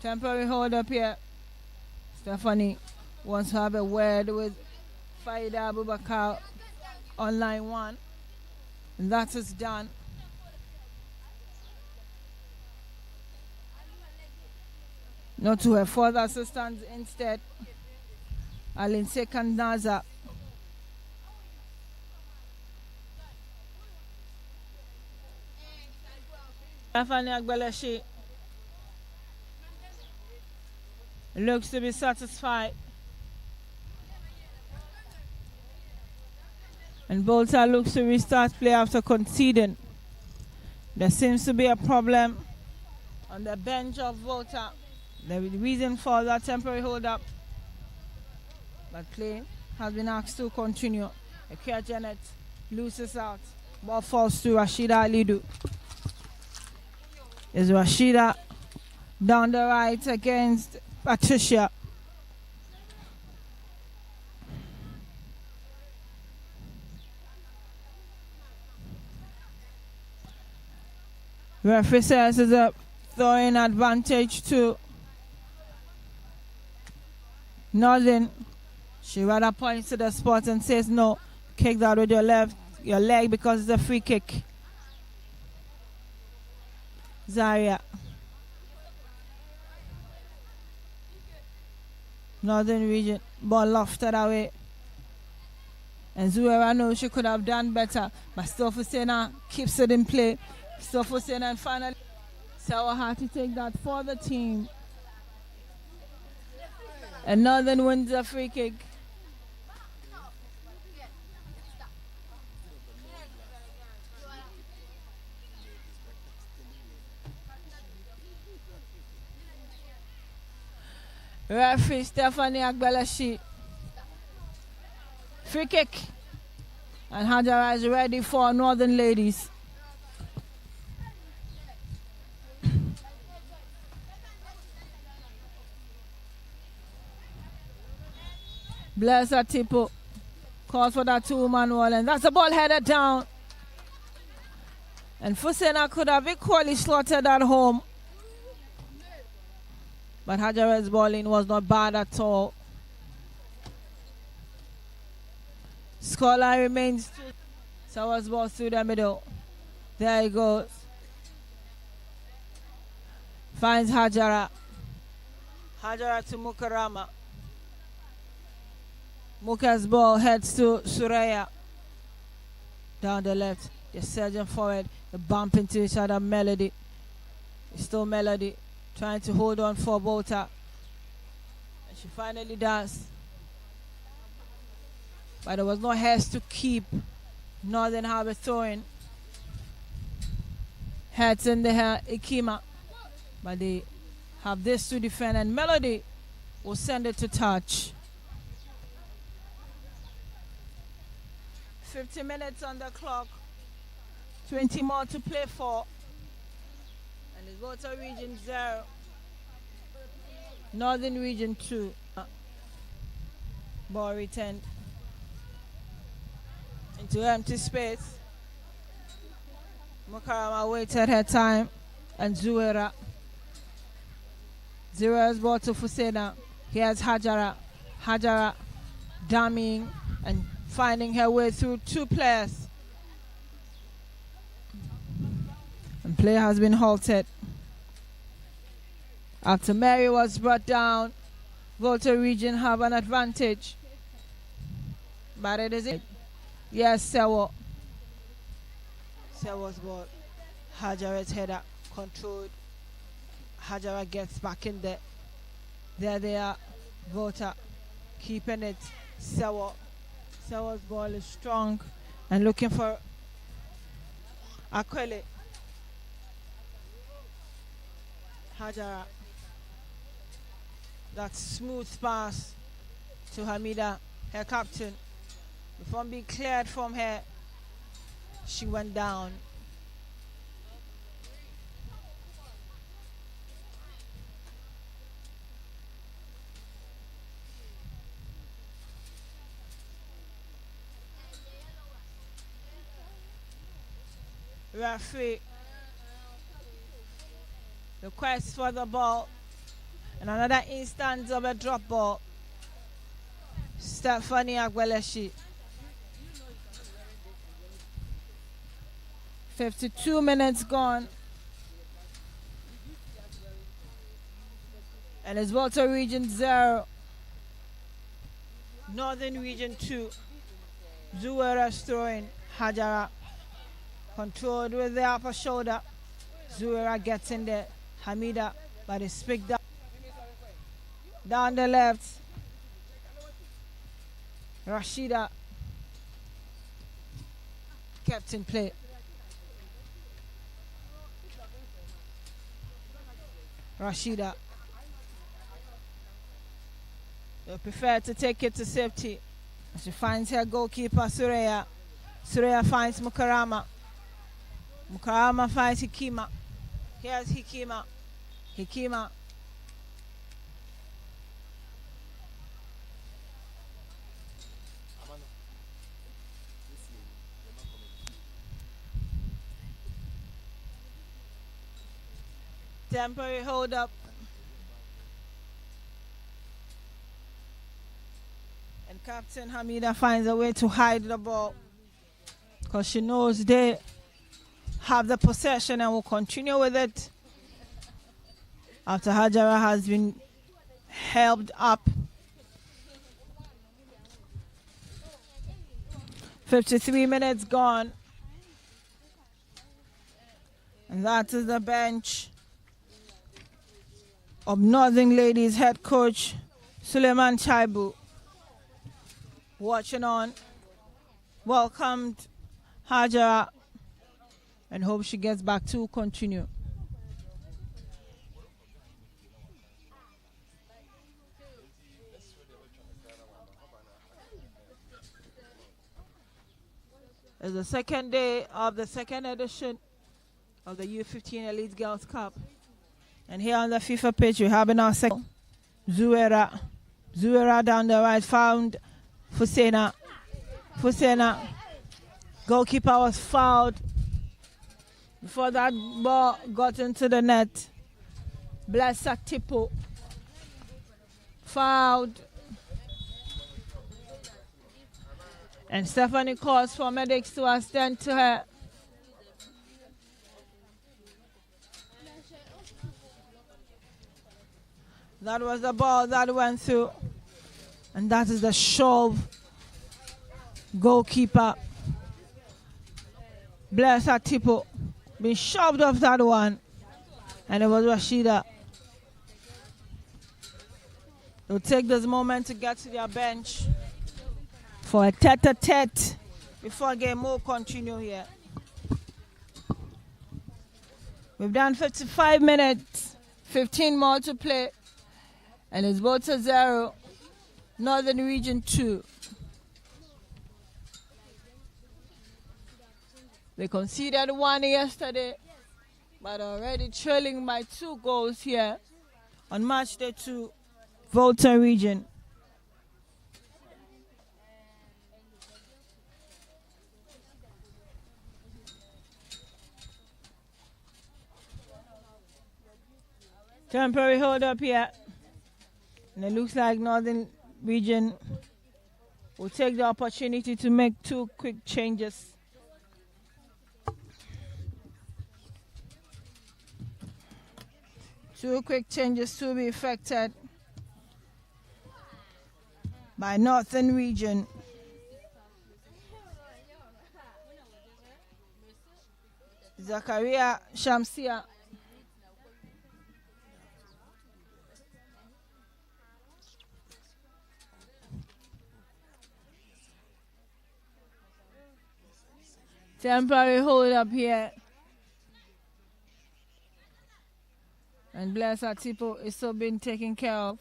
[SPEAKER 1] Temporary hold up here. Stephanie wants to have a word with Faida Abubakar on line 1. And that is done. Not to her further assistance instead. Alin Sekandaza. Stephanie Agbeleshi looks to be satisfied. And Volta looks to restart play after conceding. There seems to be a problem on the bench of Volta. The reason for that temporary hold up. But play has been asked to continue. Akia Janet loses out. Ball falls to Rashida Alidu. Is Rashida down the right against Patricia. Referee says it's a throwing advantage to Northern. She rather points to the spot and says no, kick that with your leg because it's a free kick. Zaria. Northern region, ball lofted away. And Zuera knows she could have done better, but still Fusena keeps it in play. Still Fusena, and finally Sawa had to take that for the team. And Northern wins the free kick. Referee Stephanie Agbeleshi. Free kick. And Hajara is ready for Northern ladies. Bless Atipo. Calls for that 2-man wall. And that's the ball headed down. And Fusena could have equally slaughtered at home. But Hajara's bowling was not bad at all. Scoreline remains 2. Sawa's ball through the middle. There he goes. Finds Hajara. Hajara to Mukarama. Muka's ball heads to Suraya. Down the left. They're surging forward. They bump into each other. Melody. It's still Melody. Trying to hold on for Volta. And she finally does. But there was no heads to keep Northern Harbour throwing. Heads in the hair, Ikima. But they have this to defend, and Melody will send it to touch. 50 minutes on the clock. 20 more to play for. And it's Volta Region 0. Northern Region 2. Ball returned into empty space. Mukarama waited her time. And Zuera. Zuera's ball to Fusena. Here's Hajara. Hajara dummying and finding her way through 2 players. And play has been halted. After Mary was brought down, Volta Region have an advantage. But it isn't. Yes, Sewa. Sewa's ball. Hajara's header controlled. Hajara gets back in there. There they are. Volta keeping it. Sewa. Sewa's ball is strong and looking for Akwele. Hajara. That smooth pass to Hamida, her captain. Before being cleared from her, she went down. Referee request for the ball, and another instance of a drop ball. Stephanie Agueleshi. 52 minutes gone. And it's Volta Region 0. Northern Region 2. Zuwera's throwing. Hajara controlled with the upper shoulder. Zuwera gets in there. Hamida, but it's picked up. Down the left. Rashida kept in play. Rashida. They prefer to take it to safety. She finds her goalkeeper, Sureya. Sureya finds Mukarama. Mukarama finds Hikima. Here's Hikima. Hikima. Temporary hold up. And Captain Hamida finds a way to hide the ball because she knows they have the possession and will continue with it after Hajara has been helped up. 53 minutes gone. And that is the bench of Northern Ladies head coach Suleiman Chaibu. Watching on, welcomed Hajara and hope she gets back to continue. It's the second day of the second edition of the U-15 Elite Girls Cup. And here on the FIFA pitch, we're having our second. Zuwera down the right, found Fusena. Goalkeeper was fouled before that ball got into the net. Blessa Tipo fouled. And Stephanie calls for medics to attend to her. That was the ball that went through. And that is the shove. Goalkeeper Blessa Tipo being shoved off that one. And it was Rashida. They'll take this moment to get to their bench for a tete-a-tete before game will continue here. We've done 55 minutes, 15 more to play. And it's Volta 0, Northern Region 2. They conceded 1 yesterday, but already trailing by 2 goals here on match day 2, Volta Region. Temporary hold up here. And it looks like Northern Region will take the opportunity to make 2 quick changes. Two quick changes to be effected by Northern Region. Zakaria Shamsia. Temporary hold up here. And Blessa Tipo is still being taken care of.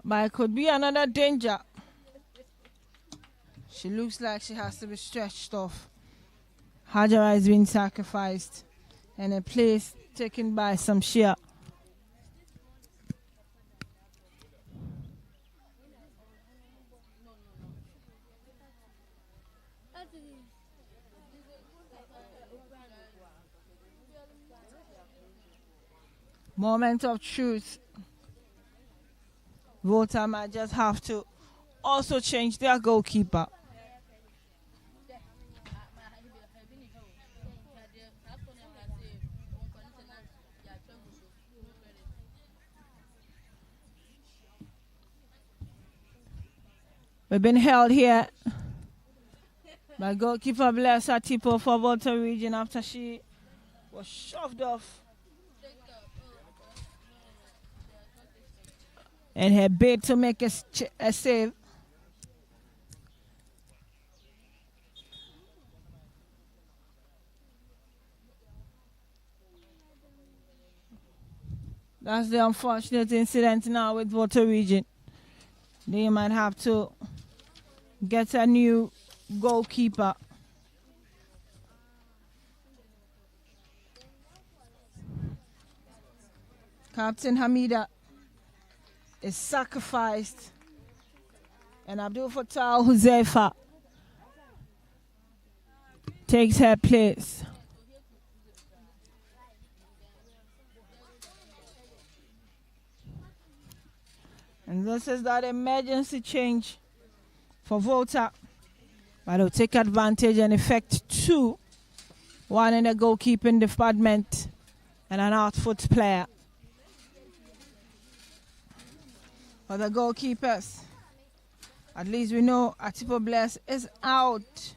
[SPEAKER 1] But it could be another danger. She looks like she has to be stretched off. Hajara is being sacrificed. And a place taken by some Shia. Moment of truth. Volta might just have to also change their goalkeeper. We've been held here by goalkeeper Bless Atipo for Volta region after she was shoved off. And her bid to make a save. That's the unfortunate incident now with Volta region. They might have to get a new goalkeeper. Captain Hamida is sacrificed, and Abdul Fattah Huzaifa takes her place. And this is that emergency change for Volta, but they'll take advantage and effect two, one in the goalkeeping department and an outfoot player. For the goalkeepers, at least we know Atipo Bless is out.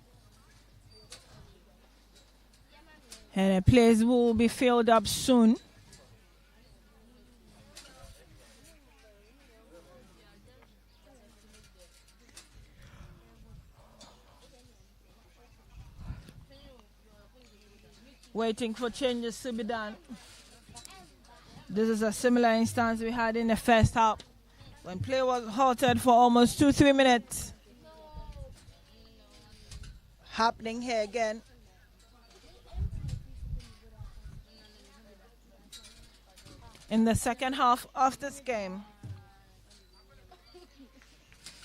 [SPEAKER 1] And the place will be filled up soon. Waiting for changes to be done. This is a similar instance we had in the first half, when play was halted for almost 2-3 minutes. Happening here again. In the second half of this game,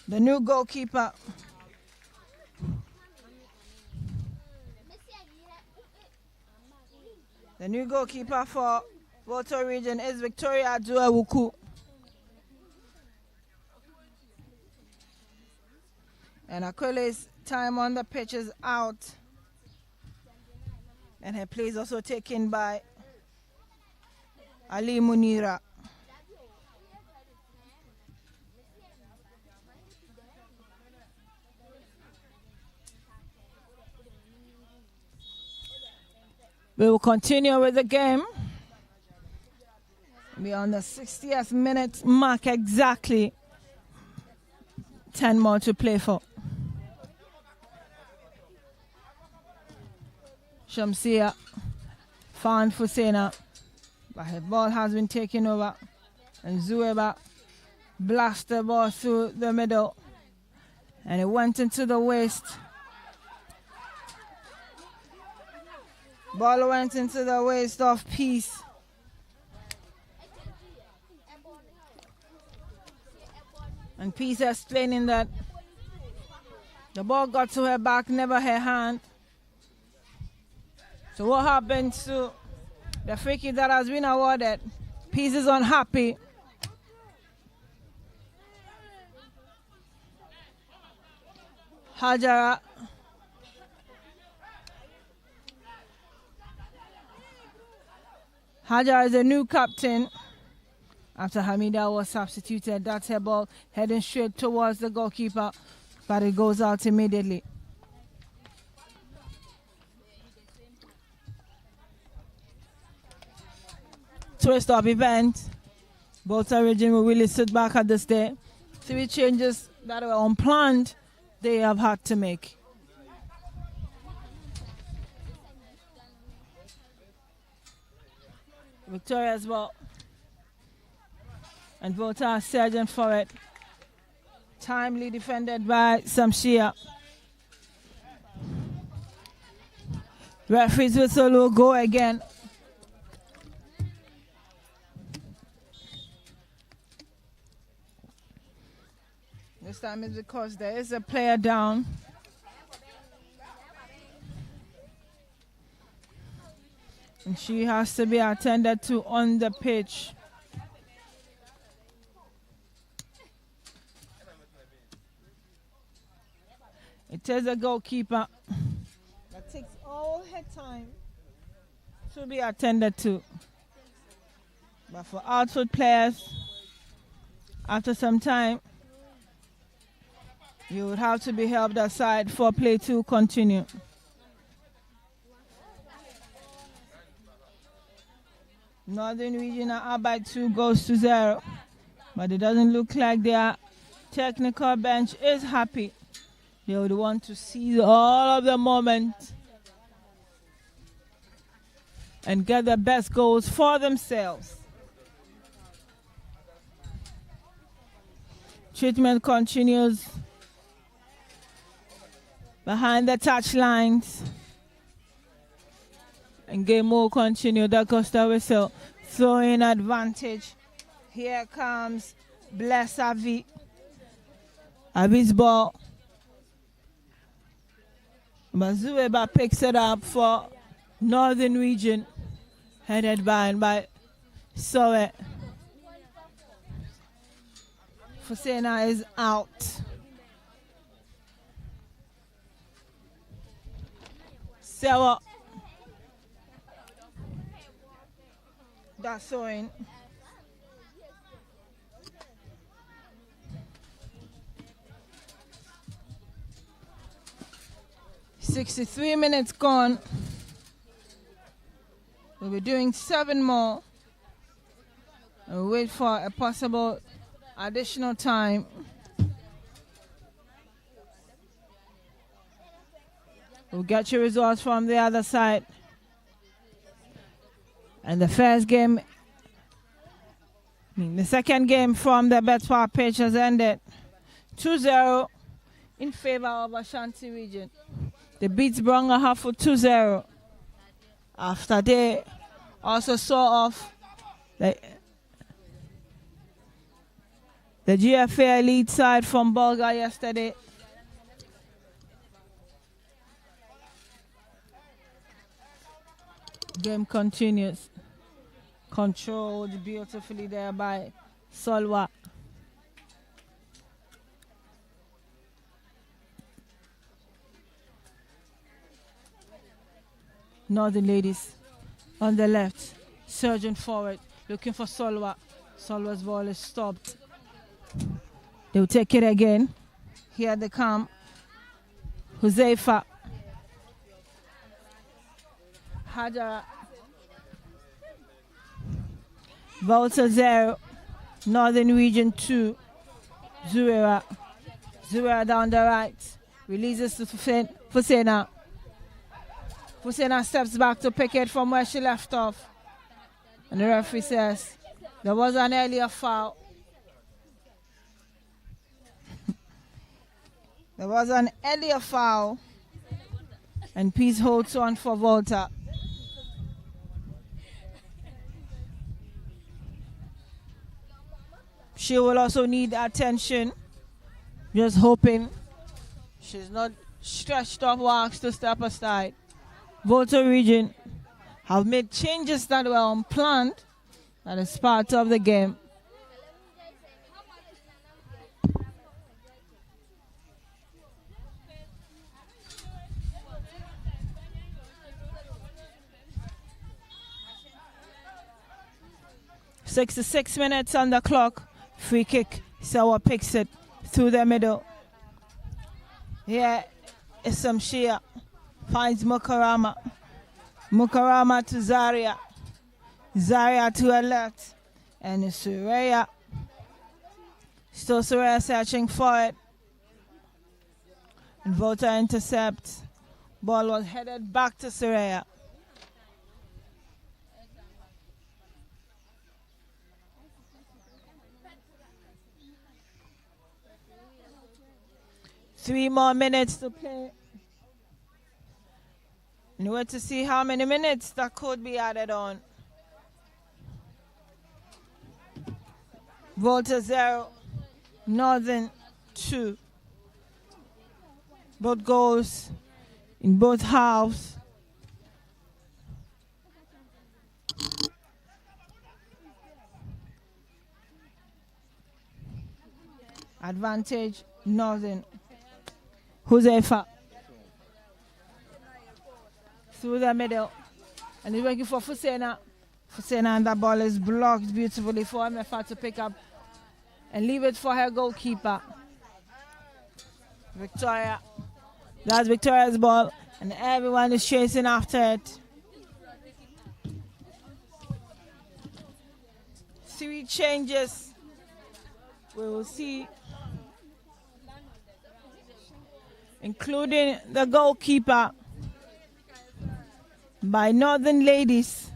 [SPEAKER 1] the new goalkeeper for Volta region is Victoria Aduawuku. And Akwele's time on the pitch is out. And her place also taken by Ali Munira. We will continue with the game. We're on the 60th minute mark exactly. 10 more to play for. Shamsia found Fusena, but her ball has been taken over. And Zueba blasted the ball through the middle. And it went into the waist. Ball went into the waist of Peace. And Peace explaining that the ball got to her back, never her hand. So what happens to the free kick that has been awarded? Peace is unhappy. Hajara is a new captain after Hamida was substituted. That's her ball heading straight towards the goalkeeper, but it goes out immediately. Twist up event. Volta region will really sit back at this day. 3 changes that were unplanned they have had to make. Victoria as well. And Volta are surging for it. Timely defended by Samshia. Referee's whistle will go again. This time is because there is a player down. And she has to be attended to on the pitch. It is a goalkeeper that takes all her time to be attended to. But for outfield players, after some time, you would have to be helped aside for play to continue. Northern Region are up by 2-0, but it doesn't look like their technical bench is happy. They would want to seize all of the moment and get the best goals for themselves. Treatment continues behind the touch lines. And game will continue. The Costa whistle throwing advantage. Here comes Bless Avi. Avi's ball. Mazueba picks it up for Northern Region. Headed by Soe. Fusena is out. Sewa. That's sewing. $63 minutes gone. We'll be doing 7 more. And we'll wait for a possible additional time. We'll get your results from the other side. And the first game, the second game from the Betwa pitch has ended 2-0 in favor of Ashanti Region. The beats Bronga for 2-0 after they also saw off the GFA lead side from Bulga yesterday. Game continues. Controlled beautifully there by Solwa. Northern ladies on the left, surging forward, looking for Solwa. Solwa's ball is stopped. They'll take it again. Here they come. Huzaifa. Hajara. Volta 0. Northern Region 2. Zuera. Zuera down the right. Releases to Fusena. Fusena steps back to pick it from where she left off. And the referee says there was an earlier foul. There was an earlier foul. And Peace holds on for Volta. She will also need attention. Just hoping she's not stretched off wax to step aside. Volta Region have made changes that were unplanned. That is part of the game. "66 minutes on the clock. Free kick. Sawa picks it through the middle. Here is some Shia. Finds Mukarama. Mukarama to Zaria. Zaria to her left. And it's Suraya. Still Suraya searching for it. And Volta intercepts. Ball was headed back to Suraya. 3 more minutes to play. And we want to see how many minutes that could be added on. Volta 0, Northern 2. Both goals in both halves. Advantage Northern. Josefa through the middle, and he's working for Fusena. Fusena, and the ball is blocked beautifully for MFA to pick up and leave it for her goalkeeper. Victoria. That's Victoria's ball, and everyone is chasing after it. 3 changes. We will see, including the goalkeeper by Northern Ladies.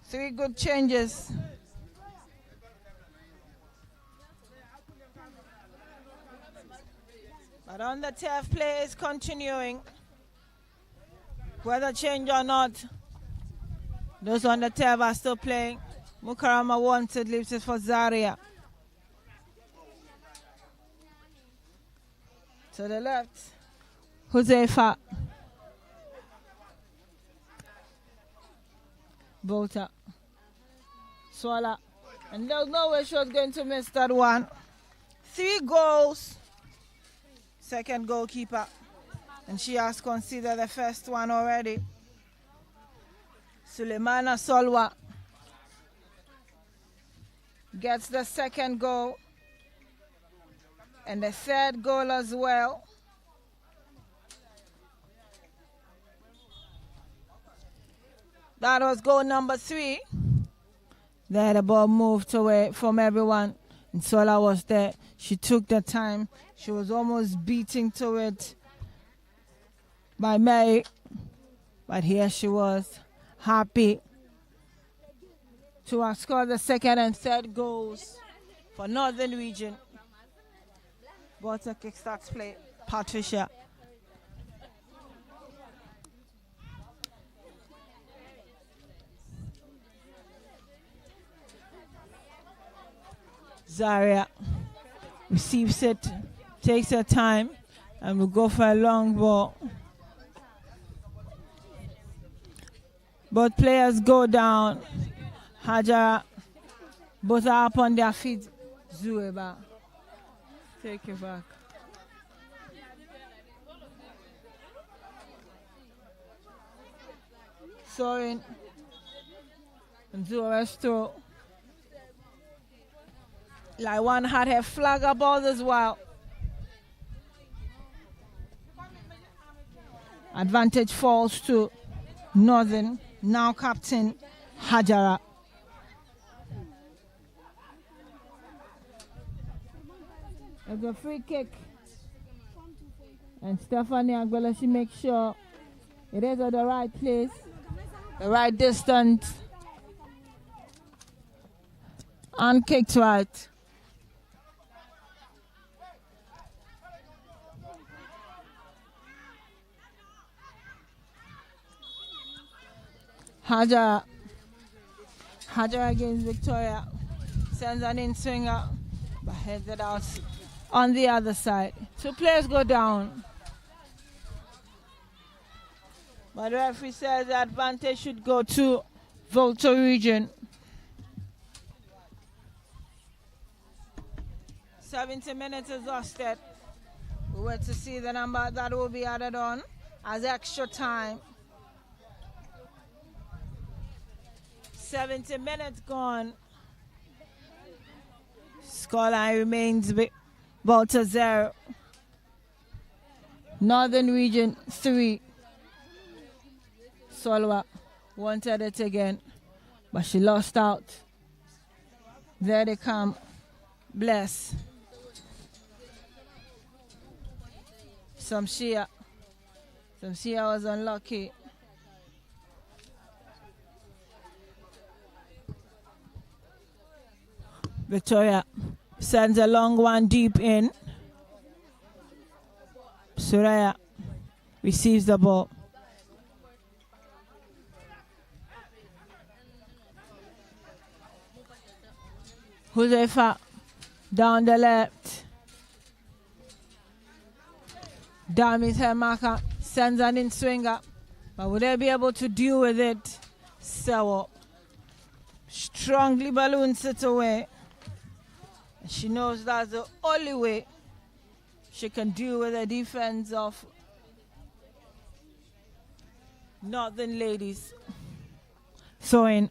[SPEAKER 1] Three good changes. But on the turf, play is continuing. Whether change or not, those on the turf are still playing. Mukarama wanted, leaves it for Zaria. To the left, Josefa. Volta. Swala. And there's no way she was going to miss that one. 3 goals. Second goalkeeper. And she has considered the first one already. Suleimana Solwa gets the second goal. And the third goal as well. That was goal number 3. There the ball moved away from everyone. And Sola was there. She took the time. She was almost beating to it by Mary. But here she was, happy to have scored the second and third goals for Northern Region. Volta kickstarts play. Patricia. Zaria receives it, takes her time, and will go for a long ball. Both players go down. Hajara, both are up on their feet. Zueba, take it back. Sorin and Zuera's throw. Like one had her flag above as well. Advantage falls to Northern, now captain Hajara. There's a free kick. And Stephanie Aguila, she makes sure it is at the right place, the right distance, and kicked right. Hajara against Victoria. Sends an in-swinger, but heads it out on the other side. 2 players go down. But the referee says the advantage should go to Volta Region. 70 minutes exhausted. We wait to see the number that will be added on as extra time. 70 minutes gone. Scoreline remains Volta 0. Northern Region 3. Solwa wanted it again, but she lost out. There they come. Bless. Samshia was unlucky. Victoria sends a long one deep in. Suraya receives the ball. Huzaifa down the left. Damis Hermaka sends an in swinger. But will they be able to deal with it? So strongly balloons it away. She knows that's the only way she can deal with the defense of Northern Ladies. Throwing.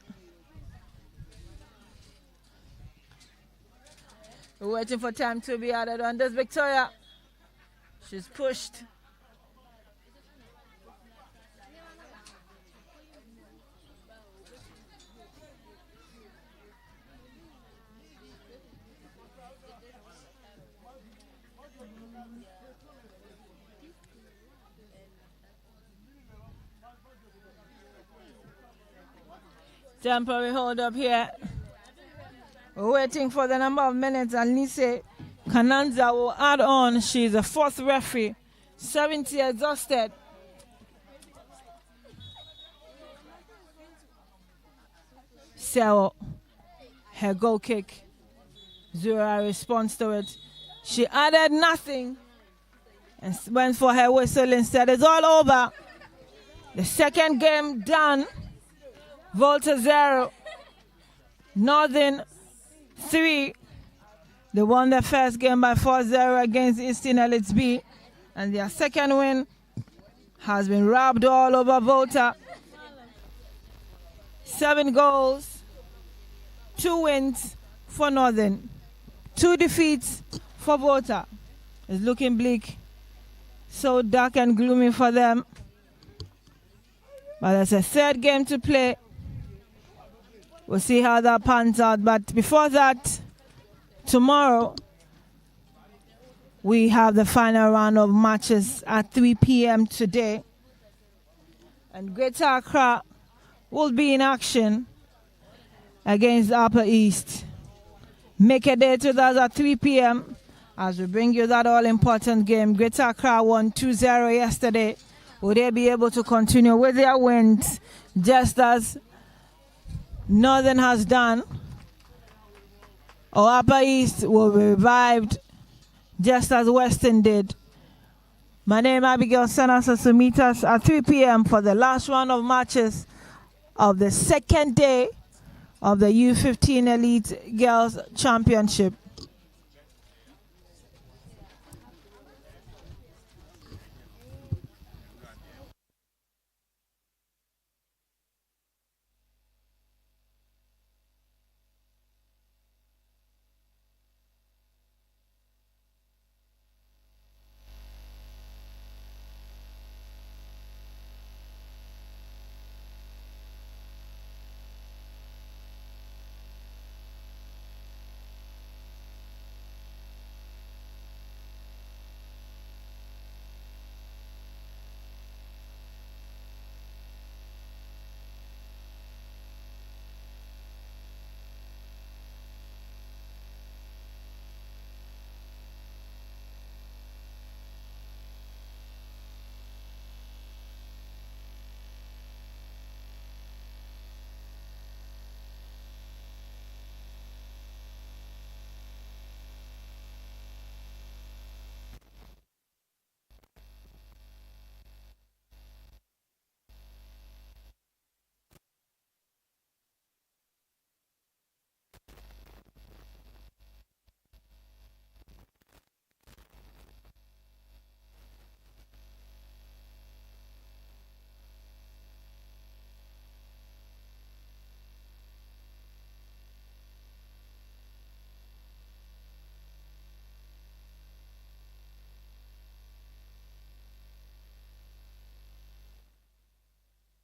[SPEAKER 1] We're waiting for time to be added on this. Victoria. She's pushed. Temporary hold up here. We're waiting for the number of minutes, and Lise Kananza will add on. She's a fourth referee. 70 exhausted. So her goal kick. Zura responds to it. She added nothing and went for her whistle instead. It's all over. The second game done. Volta 0. Northern 3. They won their first game by 4-0 against Eastern Elites B. And their second win has been robbed all over Volta. 7 goals, 2 wins for Northern, 2 defeats for Volta. It's looking bleak, so dark and gloomy for them. But there's a third game to play. We'll see how that pans out. But before that, tomorrow, we have the final round of matches at 3 p.m. today. And Greater Accra will be in action against Upper East. Make a date with us at 3 p.m. as we bring you that all-important game. Greater Accra won 2-0 yesterday. Will they be able to continue with their wins just as Northern has done? Or Upper East will be revived just as Western did? My name is Abigail Senasa, so meet us at 3 p.m. for the last round of matches of the second day of the U-15 Elite Girls Championship.